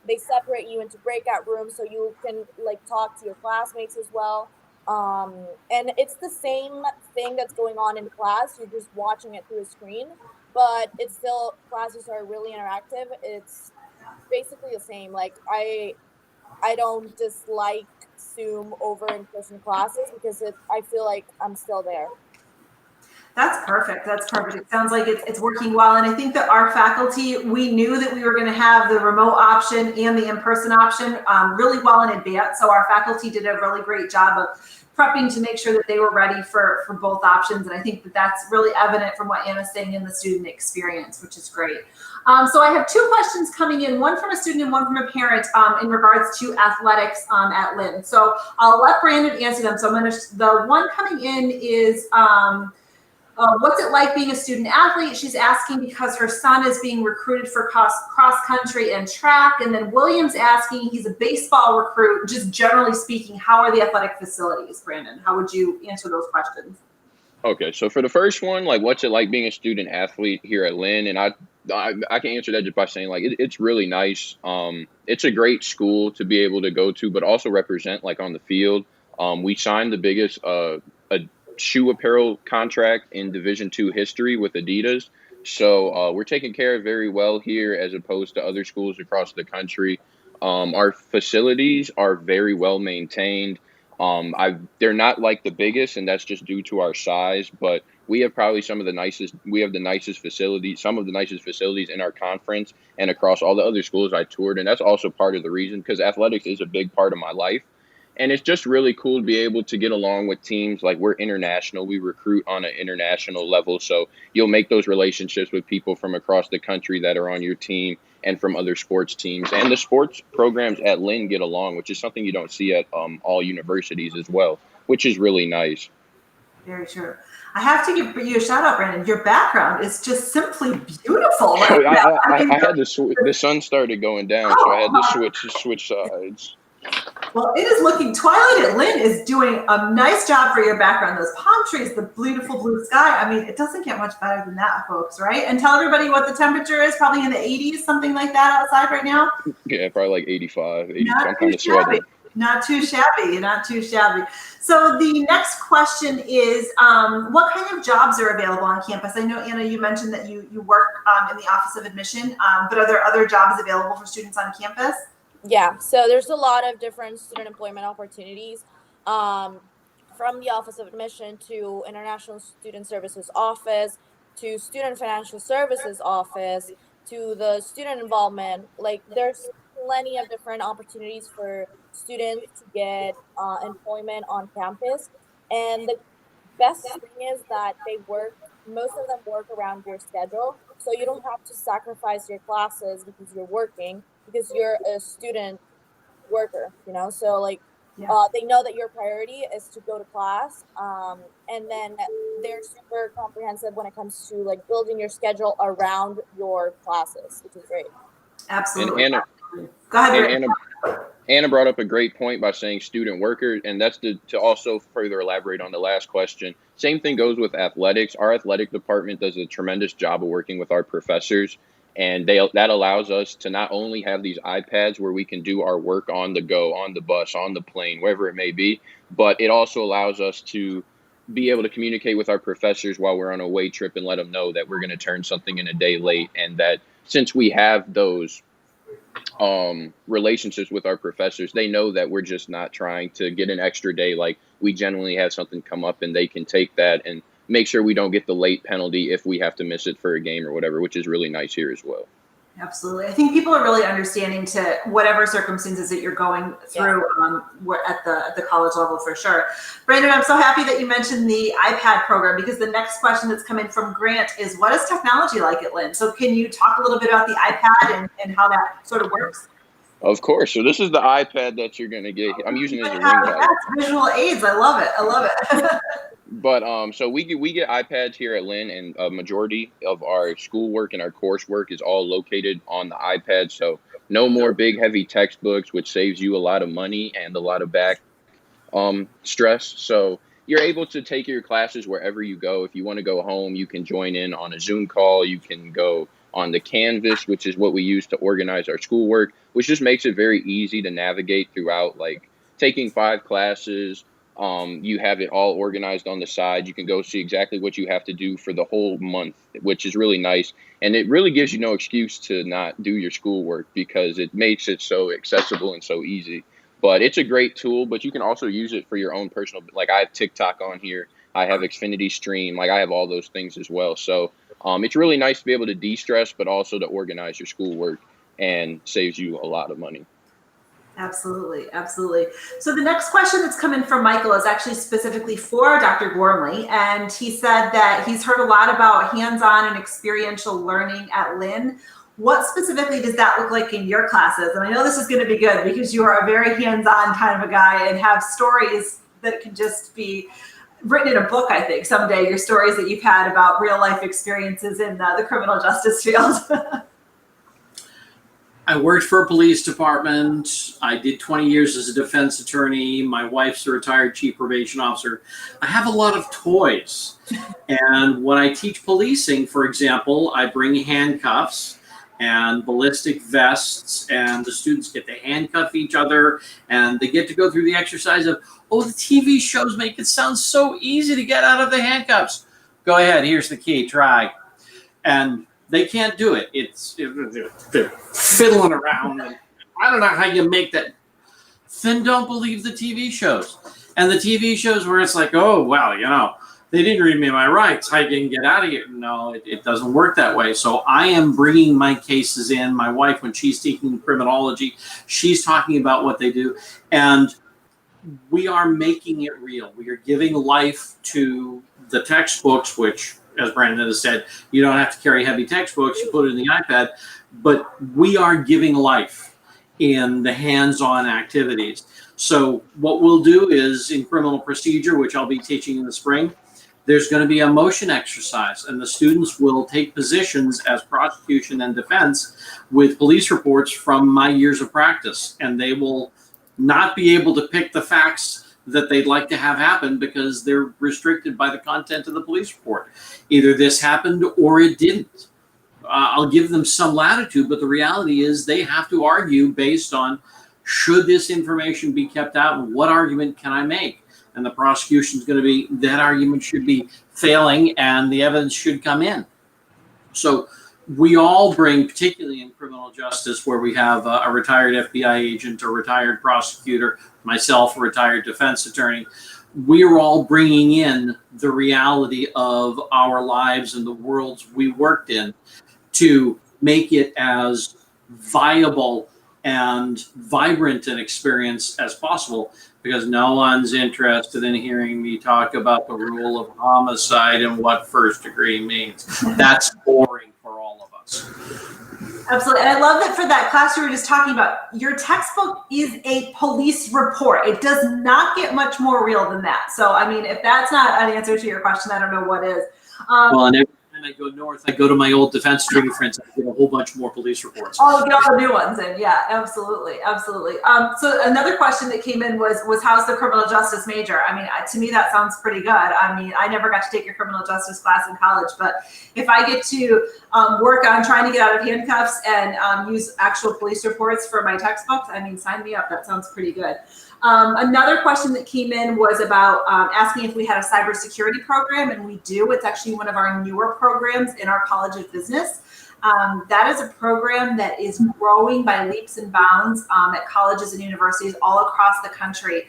They separate you into breakout rooms so you can like talk to your classmates as well. And it's the same thing that's going on in class. You're just watching it through a screen, but it's still classes are really interactive. It's basically the same. Like I don't dislike Zoom over in-person classes because I feel like I'm still there. That's perfect. That's perfect. It sounds like it's working well. And I think that our faculty, we knew that we were going to have the remote option and the in-person option really well in advance. So our faculty did a really great job of prepping to make sure that they were ready for both options. And I think that that's really evident from what Anna's saying in the student experience, which is great. So I have 2 questions coming in, one from a student and one from a parent in regards to athletics at Lynn. So I'll let Brandon answer them. So the one coming in is, what's it like being a student athlete? She's asking because her son is being recruited for cross country and track. And then William's asking, he's a baseball recruit. Just generally speaking, how are the athletic facilities, Brandon? How would you answer those questions? Okay, so for the first one, like, what's it like being a student athlete here at Lynn? And I can answer that just by saying, like, it's really nice. It's a great school to be able to go to, but also represent, like, on the field. We signed the biggest a shoe apparel contract in Division II history with Adidas. So we're taken care of very well here as opposed to other schools across the country. Our facilities are very well maintained. They're not like the biggest, and that's just due to our size, but we have probably some of the nicest facilities, some of the nicest facilities in our conference and across all the other schools I toured. And that's also part of the reason, because athletics is a big part of my life. And it's just really cool to be able to get along with teams. Like, we're international. We recruit on an international level. So you'll make those relationships with people from across the country that are on your team and from other sports teams. And the sports programs at Lynn get along, which is something you don't see at all universities as well, which is really nice. Very true. I have to give you a shout out, Brandon. Your background is just simply beautiful. I had to the sun started going down, so I had to switch sides. Well, it is looking, Twilight at Lynn is doing a nice job for your background. Those palm trees, the beautiful blue sky. I mean, it doesn't get much better than that, folks, right? And tell everybody what the temperature is, probably in the 80s, something like that outside right now. Yeah, probably like 85, 80. Not I'm kind of sweating. Not too shabby, not too shabby. So the next question is, what kind of jobs are available on campus? I know, Anna, you mentioned that you work in the Office of Admission, but are there other jobs available for students on campus? Yeah, so there's a lot of different student employment opportunities, from the Office of Admission to International Student Services Office to Student Financial Services Office to the student involvement. Like, there's plenty of different opportunities for students to get employment on campus. And the best thing is that most of them work around your schedule. So you don't have to sacrifice your classes because you're working, because you're a student worker, So like, they know that your priority is to go to class. And then they're super comprehensive when it comes to like building your schedule around your classes, which is great. Absolutely. And Go ahead. Anna brought up a great point by saying student worker, and that's to also further elaborate on the last question. Same thing goes with athletics. Our athletic department does a tremendous job of working with our professors, and that allows us to not only have these iPads where we can do our work on the go, on the bus, on the plane, wherever it may be, but it also allows us to be able to communicate with our professors while we're on a away trip and let them know that we're going to turn something in a day late, and that since we have those relationships with our professors, they know that we're just not trying to get an extra day. Like, we genuinely have something come up and they can take that and make sure we don't get the late penalty if we have to miss it for a game or whatever, which is really nice here as well. Absolutely. I think people are really understanding to whatever circumstances that you're going through at the college level, for sure. Brandon, I'm so happy that you mentioned the iPad program, because the next question that's coming from Grant is, what is technology like at Lynn? So can you talk a little bit about the iPad and how that sort of works? Of course. So this is the iPad that you're going to get. I'm using it as a ring light. Visual aids. I love it. But so we get iPads here at Lynn, and a majority of our schoolwork and our coursework is all located on the iPad. So no more big, heavy textbooks, which saves you a lot of money and a lot of back stress. So you're able to take your classes wherever you go. If you want to go home, you can join in on a Zoom call. You can go on the Canvas, which is what we use to organize our schoolwork, which just makes it very easy to navigate throughout, like taking 5 classes. You have it all organized on the side. You can go see exactly what you have to do for the whole month, which is really nice. And it really gives you no excuse to not do your schoolwork, because it makes it so accessible and so easy. But it's a great tool, but you can also use it for your own personal, like I have TikTok on here. I have Xfinity Stream. Like, I have all those things as well. So it's really nice to be able to de-stress, but also to organize your schoolwork, and saves you a lot of money. Absolutely. Absolutely. So the next question that's come in from Michael is actually specifically for Dr. Gormley. And he said that he's heard a lot about hands-on and experiential learning at Lynn. What specifically does that look like in your classes? And I know this is going to be good, because you are a very hands-on kind of a guy and have stories that can just be written in a book, I think, someday, your stories that you've had about real life experiences in the criminal justice field. I worked for a police department. I did 20 years as a defense attorney. My wife's a retired chief probation officer. I have a lot of toys. And when I teach policing, for example, I bring handcuffs and ballistic vests, and the students get to handcuff each other, and they get to go through the exercise of, oh, the TV shows make it sound so easy to get out of the handcuffs. Go ahead, here's the key, try. And they can't do it. They're fiddling around. And I don't know how you make that. Then don't believe the TV shows. And the TV shows where it's like, oh, well, they didn't read me my rights. I can get out of here. No, it doesn't work that way. So I am bringing my cases in. My wife, when she's teaching criminology, she's talking about what they do. And we are making it real. We are giving life to the textbooks, which, as Brandon has said, you don't have to carry heavy textbooks. You put it in the iPad, but we are giving life in the hands-on activities. So what we'll do is in criminal procedure, which I'll be teaching in the spring, there's going to be a motion exercise, and the students will take positions as prosecution and defense with police reports from my years of practice, and they will not be able to pick the facts that they'd like to have happen because they're restricted by the content of the police report. Either this happened or it didn't. I'll give them some latitude, but the reality is they have to argue based on, should this information be kept out and what argument can I make? And the prosecution is going to be, that argument should be failing and the evidence should come in. So we all bring, particularly in criminal justice, where we have a retired FBI agent, a retired prosecutor, myself, a retired defense attorney, we are all bringing in the reality of our lives and the worlds we worked in to make it as viable and vibrant an experience as possible, because no one's interested in hearing me talk about the rule of homicide and what first degree means. That's boring for all of us. Absolutely. And I love that for that class you were just talking about, your textbook is a police report. It does not get much more real than that. So, I mean, if that's not an answer to your question, I don't know what is. Well, and every time I go north, I go to my old defense attorney friends, I get a whole bunch more police reports. Oh, get all the new ones in. Yeah, absolutely. Absolutely. So another question that came in was how's the criminal justice major? I mean, to me, that sounds pretty good. I mean, I never got to take a criminal justice class in college, but if I get to work on trying to get out of handcuffs and use actual police reports for my textbooks, I mean, sign me up. That sounds pretty good. Another question that came in was about asking if we had a cybersecurity program, and we do. It's actually one of our newer programs in our College of Business. That is a program that is growing by leaps and bounds at colleges and universities all across the country.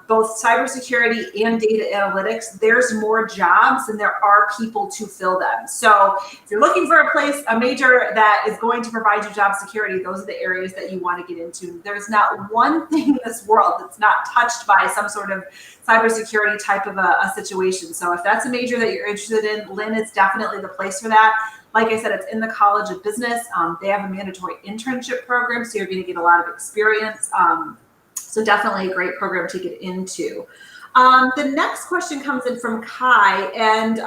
Both cybersecurity and data analytics, there's more jobs than there are people to fill them. So if you're looking for a major that is going to provide you job security, those are the areas that you want to get into. There's not one thing in this world that's not touched by some sort of cybersecurity type of a situation. So if that's a major that you're interested in, Lynn is definitely the place for that. Like I said, it's in the College of Business. They have a mandatory internship program, so you're going to get a lot of experience. So definitely a great program to get into. The next question comes in from Kai, and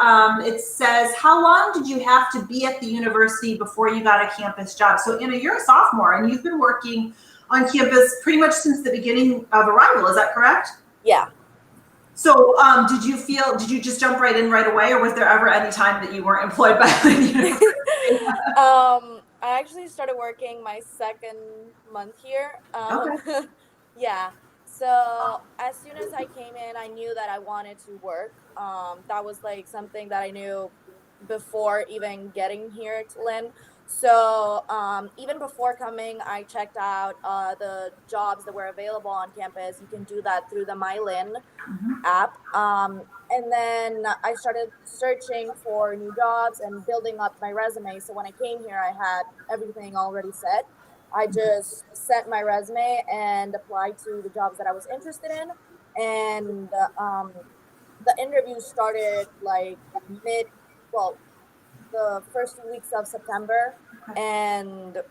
it says, how long did you have to be at the university before you got a campus job? So Anna, you're a sophomore, and you've been working on campus pretty much since the beginning of arrival. Is that correct? Yeah. So did you just jump right in right away, or was there ever any time that you weren't employed by the university? I actually started working my second month here. Okay. Yeah. So as soon as I came in, I knew that I wanted to work. That was like something that I knew before even getting here to Lynn. So even before coming, I checked out the jobs that were available on campus. You can do that through the MyLynn app. And then I started searching for new jobs and building up my resume. So when I came here, I had everything already set. I just sent my resume and applied to the jobs that I was interested in. And the interviews started like the first 2 weeks of September. And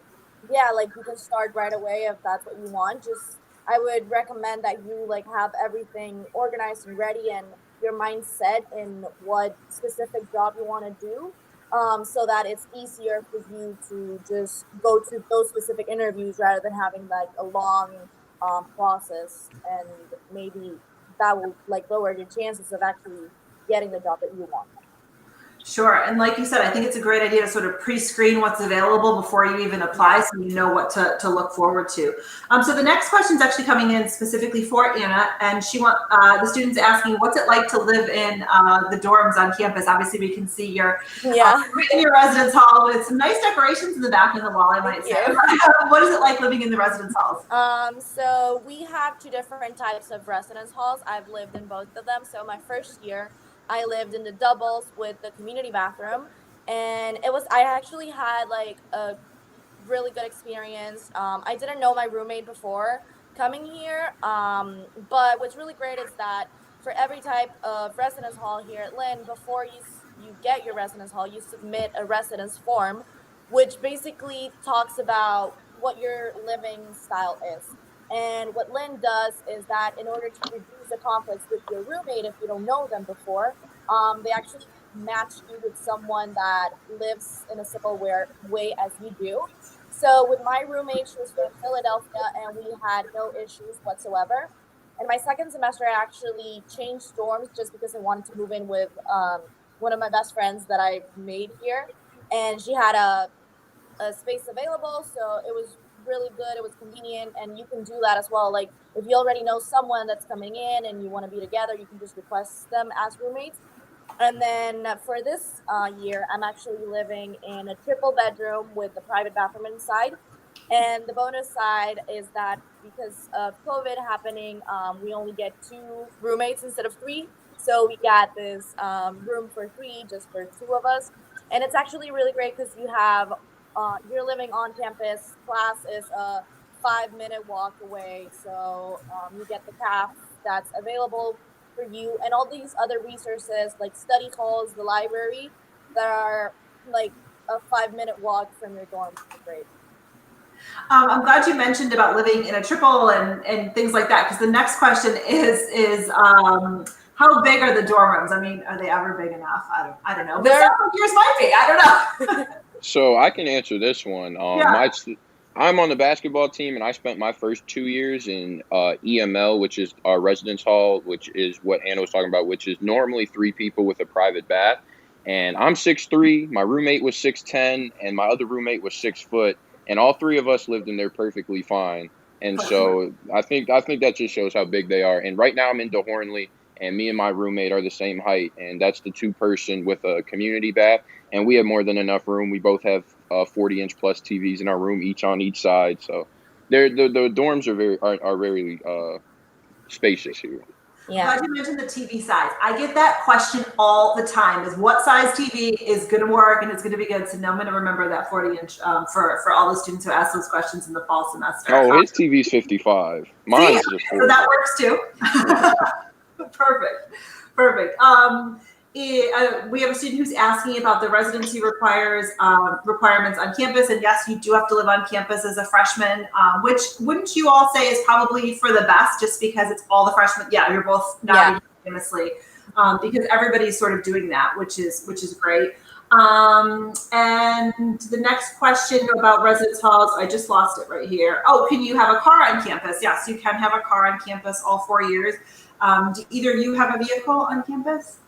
yeah, like you can start right away if that's what you want. Just, I would recommend that you like have everything organized and ready and your mind set in what specific job you want to do. So that it's easier for you to just go to those specific interviews rather than having like a long process, and maybe that will like lower your chances of actually getting the job that you want. Sure. And like you said, I think it's a great idea to sort of pre-screen what's available before you even apply, so you know what to look forward to. So the next question is actually coming in specifically for Anna, and the student's asking, what's it like to live in the dorms on campus? Obviously, we can see your in your residence hall with some nice decorations in the back of the wall, I might say. What is it like living in the residence halls? So we have two different types of residence halls. I've lived in both of them. So my first year, I lived in the doubles with the community bathroom, and I actually had like a really good experience. I didn't know my roommate before coming here. But what's really great is that for every type of residence hall here at Lynn, before you get your residence hall, you submit a residence form, which basically talks about what your living style is. And what Lynn does is that in order to reduce the conflicts with your roommate, if you don't know them before, they actually match you with someone that lives in a similar way as you do. So with my roommate, she was from Philadelphia, and we had no issues whatsoever. And my second semester, I actually changed dorms just because I wanted to move in with one of my best friends that I made here, and she had a space available, so it was really good. It was convenient, and you can do that as well. Like if you already know someone that's coming in and you want to be together, you can just request them as roommates. And then for this year, I'm actually living in a triple bedroom with a private bathroom inside. And the bonus side is that because of COVID happening, we only get two roommates instead of three. So we got this room for three, just for two of us. And it's actually really great because you're living on campus. Class is a 5 minute walk away. So you get the CAF that's available for you, and all these other resources like study halls, the library, that are like a 5 minute walk from your dorm, which is great. I'm glad you mentioned about living in a triple and things like that, because the next question is how big are the dorm rooms? I mean, are they ever big enough? I don't know. But some of yours might be. I don't know. So I can answer this one. I'm on the basketball team, and I spent my first 2 years in EML, which is our residence hall, which is what Anna was talking about, which is normally 3 people with a private bath. And I'm 6'3", my roommate was 6'10", and my other roommate was 6 foot, and all 3 of us lived in there perfectly fine. And so I think that just shows how big they are. And right now I'm in DeHornley, and me and my roommate are the same height, and that's the 2-person with a community bath. And we have more than enough room. We both have 40-inch plus TVs in our room, each on each side. So the dorms are very spacious here. Yeah. Glad you mentioned the TV size. I get that question all the time: is what size TV is going to work and it's going to be good? So now I'm going to remember that 40-inch for all the students who ask those questions in the fall semester. Oh, his TV's 55. Mine's just 40. So that works too. Perfect. We have a student who's asking about the residency requirements on campus, and yes, you do have to live on campus as a freshman, which wouldn't you all say is probably for the best, just because it's all the freshmen. Yeah, you're both not famously, because everybody's sort of doing that, which is great. And the next question about residence halls, I just lost it right here. Oh, can you have a car on campus? Yes, you can have a car on campus all 4 years. Do either of you have a vehicle on campus?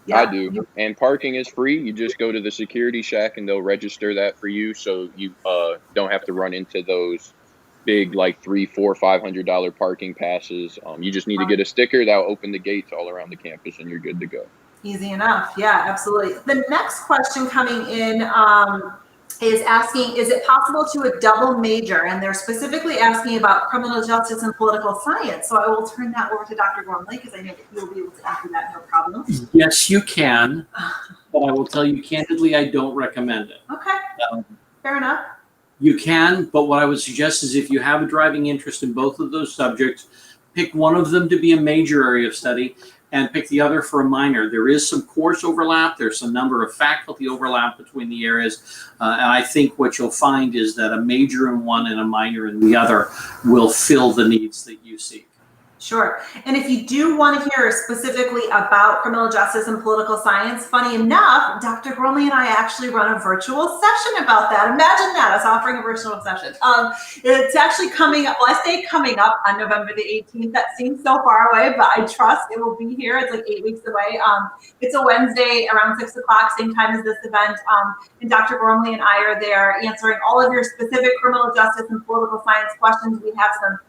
Yeah. I do. And parking is free. You just go to the security shack and they'll register that for you, so you don't have to run into those big like $300, $400, $500 parking passes. You just need to get a sticker that'll open the gates all around the campus, and you're good to go. Easy enough. Yeah, absolutely. The next question coming in is asking, is it possible to a double major? And they're specifically asking about criminal justice and political science. So I will turn that over to Dr. Gormley, because I know that he'll be able to answer that no problem. Yes, you can, but I will tell you candidly, I don't recommend it. Okay, fair enough. You can, but what I would suggest is if you have a driving interest in both of those subjects, pick one of them to be a major area of study and pick the other for a minor. There is some course overlap. There's a number of faculty overlap between the areas. And I think what you'll find is that a major in one and a minor in the other will fill the needs that you seek. Sure. And if you do want to hear specifically about criminal justice and political science, funny enough, Dr. Gormley and I actually run a virtual session about that. Imagine that, us offering a virtual session. It's actually coming up. Well, I say coming up on November the 18th. That seems so far away, but I trust it will be here. It's like 8 weeks away. It's a Wednesday around 6 o'clock, same time as this event. And Dr. Gormley and I are there answering all of your specific criminal justice and political science questions. We have some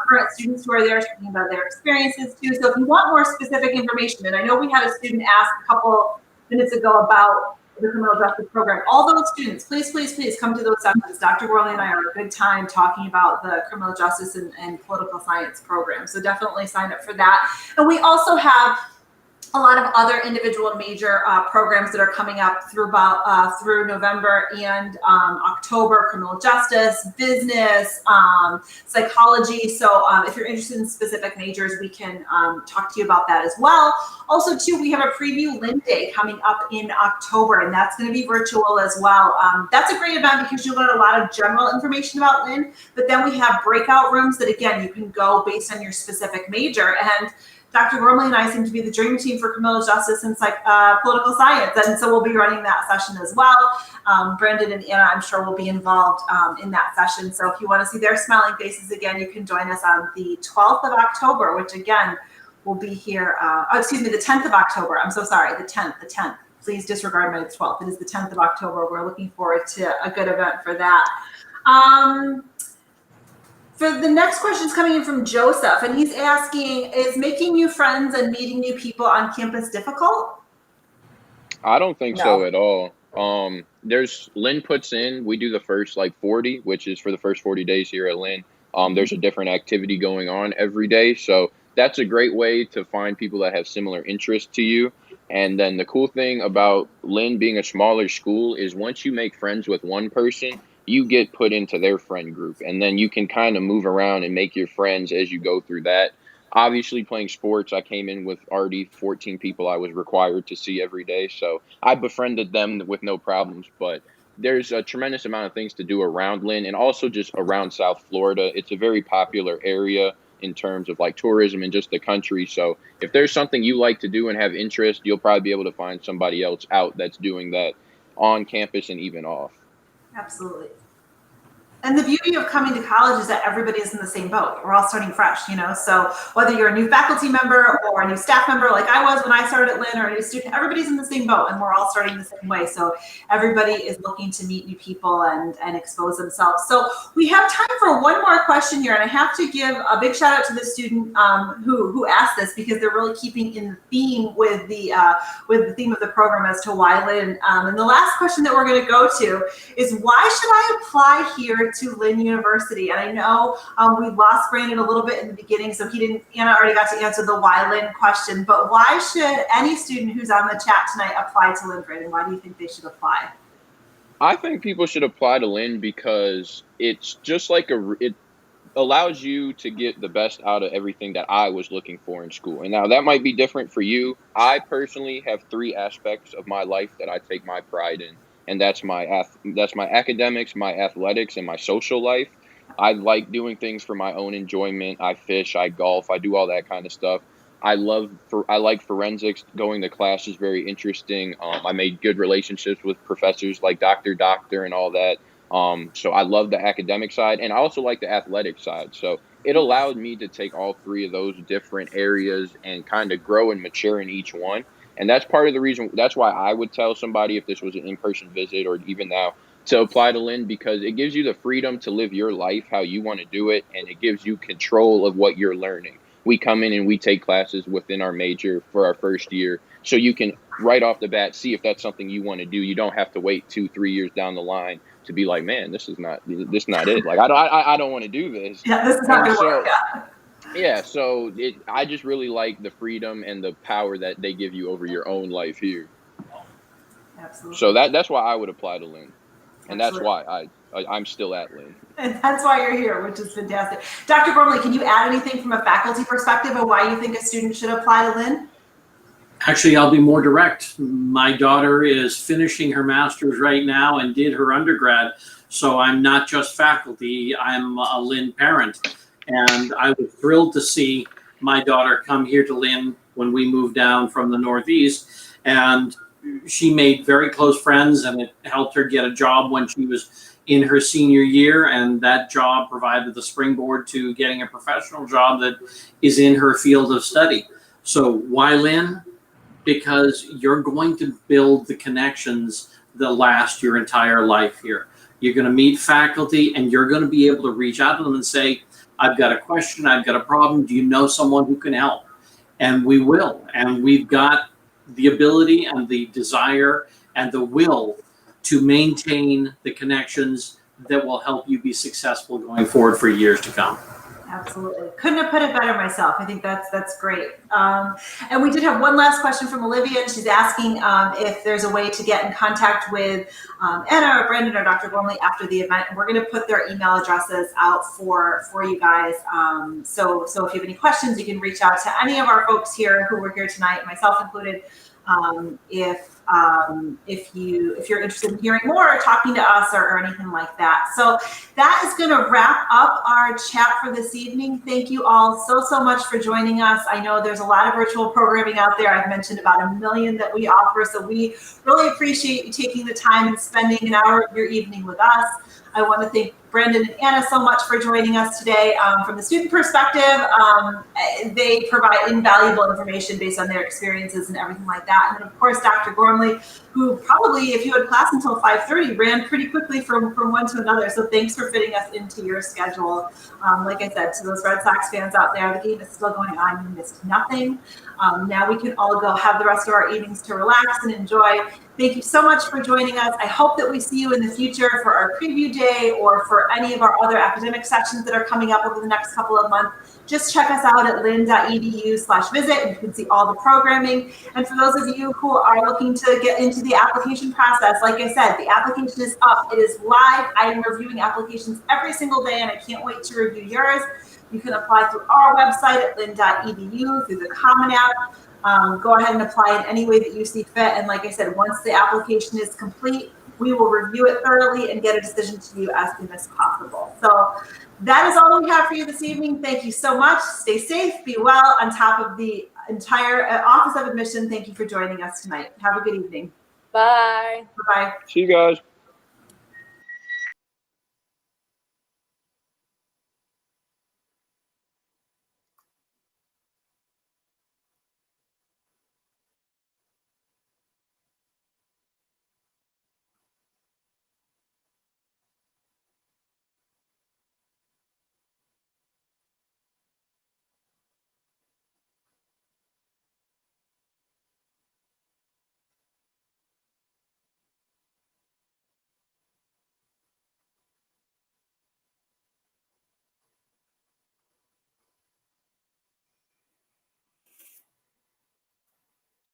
current students who are there talking about their experiences too. So if you want more specific information, and I know we had a student ask a couple minutes ago about the criminal justice program, all those students, please come to those sessions. Dr. Gormley and I are a good time talking about the criminal justice and political science program. So definitely sign up for that. And we also have a lot of other individual and major programs that are coming up through November and October: criminal justice, business, psychology. So if you're interested in specific majors, we can talk to you about that as well. Also, too, we have a preview Lynn Day coming up in October, and that's going to be virtual as well. That's a great event because you'll learn a lot of general information about Lynn, but then we have breakout rooms that, again, you can go based on your specific major. And Dr. Gormley and I seem to be the dream team for criminal justice and political science, and so we'll be running that session as well. Brendan and Anna, I'm sure, will be involved in that session. So if you want to see their smiling faces again, you can join us on the 12th of October, which again will be here. The 10th of October. I'm so sorry, the 10th. Please disregard my 12th. It is the 10th of October. We're looking forward to a good event for that. For the next question is coming in from Joseph, and he's asking, is making new friends and meeting new people on campus difficult? I don't think No. so at all. Lynn puts in, we do the first 40, which is for the first 40 days here at Lynn. There's a different activity going on every day. So that's a great way to find people that have similar interests to you. And then the cool thing about Lynn being a smaller school is once you make friends with one person, you get put into their friend group, and then you can kind of move around and make your friends as you go through that. Obviously, playing sports, I came in with already 14 people I was required to see every day, so I befriended them with no problems. But there's a tremendous amount of things to do around Lynn and also just around South Florida. It's a very popular area in terms of tourism and just the country. So if there's something you like to do and have interest, you'll probably be able to find somebody else out that's doing that on campus and even off. Absolutely. And the beauty of coming to college is that everybody is in the same boat. We're all starting fresh, so whether you're a new faculty member or a new staff member like I was when I started at Lynn, or a new student, everybody's in the same boat, and we're all starting the same way. So everybody is looking to meet new people and expose themselves. So we have time for one more question here, and I have to give a big shout out to the student who asked this, because they're really keeping in the theme with the theme of the program as to why Lynn. And the last question that we're going to go to is, why should I apply here to Lynn University? And I know we lost Brandon a little bit in the beginning, so Anna already got to answer the why Lynn question, but why should any student who's on the chat tonight apply to Lynn, Brandon? Why do you think they should apply? I think people should apply to Lynn because it's just it allows you to get the best out of everything that I was looking for in school. And now that might be different for you. I personally have 3 aspects of my life that I take my pride in. And that's my academics, my athletics, and my social life. I like doing things for my own enjoyment. I fish, I golf, I do all that kind of stuff. I like forensics. Going to class is very interesting. I made good relationships with professors like Dr. and all that. So I love the academic side, and I also like the athletic side. So it allowed me to take all 3 of those different areas and kind of grow and mature in each one. And that's part of the reason. That's why I would tell somebody, if this was an in-person visit or even now, to apply to Lynn, because it gives you the freedom to live your life how you want to do it, and it gives you control of what you're learning. We come in and we take classes within our major for our first year, so you can right off the bat see if that's something you want to do. You don't have to wait 2-3 years down the line to be like, man, this is not it. I don't want to do this. Yeah, this is not going to work. Yeah, so I just really like the freedom and the power that they give you over your own life here. Absolutely. So that's why I would apply to Lynn, and Absolutely. that's why I'm still at Lynn. And that's why you're here, which is fantastic. Dr. Gormley, can you add anything from a faculty perspective of why you think a student should apply to Lynn? Actually, I'll be more direct. My daughter is finishing her master's right now and did her undergrad, so I'm not just faculty, I'm a Lynn parent. And I was thrilled to see my daughter come here to Lynn when we moved down from the Northeast. And she made very close friends, and it helped her get a job when she was in her senior year. And that job provided the springboard to getting a professional job that is in her field of study. So why Lynn? Because you're going to build the connections that last your entire life here. You're going to meet faculty, and you're going to be able to reach out to them and say, I've got a question, I've got a problem, do you know someone who can help? And we will. And we've got the ability and the desire and the will to maintain the connections that will help you be successful going forward for years to come. Absolutely. Couldn't have put it better myself. I think that's great. And we did have one last question from Olivia. She's asking if there's a way to get in contact with Anna or Brendan or Dr. Gormley after the event. And we're going to put their email addresses out for you guys. So if you have any questions, you can reach out to any of our folks here who were here tonight, myself included. If you're interested in hearing more or talking to us or anything like that. So that is going to wrap up our chat for this evening. Thank you all so much for joining us. I know there's a lot of virtual programming out there. I've mentioned about 1 million that we offer. So we really appreciate you taking the time and spending an hour of your evening with us. I want to thank Brendan and Anna so much for joining us today. From the student perspective, they provide invaluable information based on their experiences and everything like that. And then of course, Dr. Gormley, who probably, if you had class until 5:30, ran pretty quickly from one to another. So thanks for fitting us into your schedule. Like I said, to those Red Sox fans out there, the game is still going on. You missed nothing. Now we can all go have the rest of our evenings to relax and enjoy. Thank you so much for joining us. I hope that we see you in the future for our preview day or for any of our other academic sessions that are coming up over the next couple of months. Just check us out at lynn.edu/visit and you can see all the programming. And for those of you who are looking to get into the application process, like I said, the application is up. It is live. I am reviewing applications every single day and I can't wait to review yours. You can apply through our website at lynn.edu, through the Common App. Go ahead and apply in any way that you see fit. And like I said, once the application is complete, we will review it thoroughly and get a decision to you as soon as possible. So that is all we have for you this evening. Thank you so much. Stay safe, be well. On top of the entire Office of Admission, thank you for joining us tonight. Have a good evening. Bye. Bye-bye. See you guys.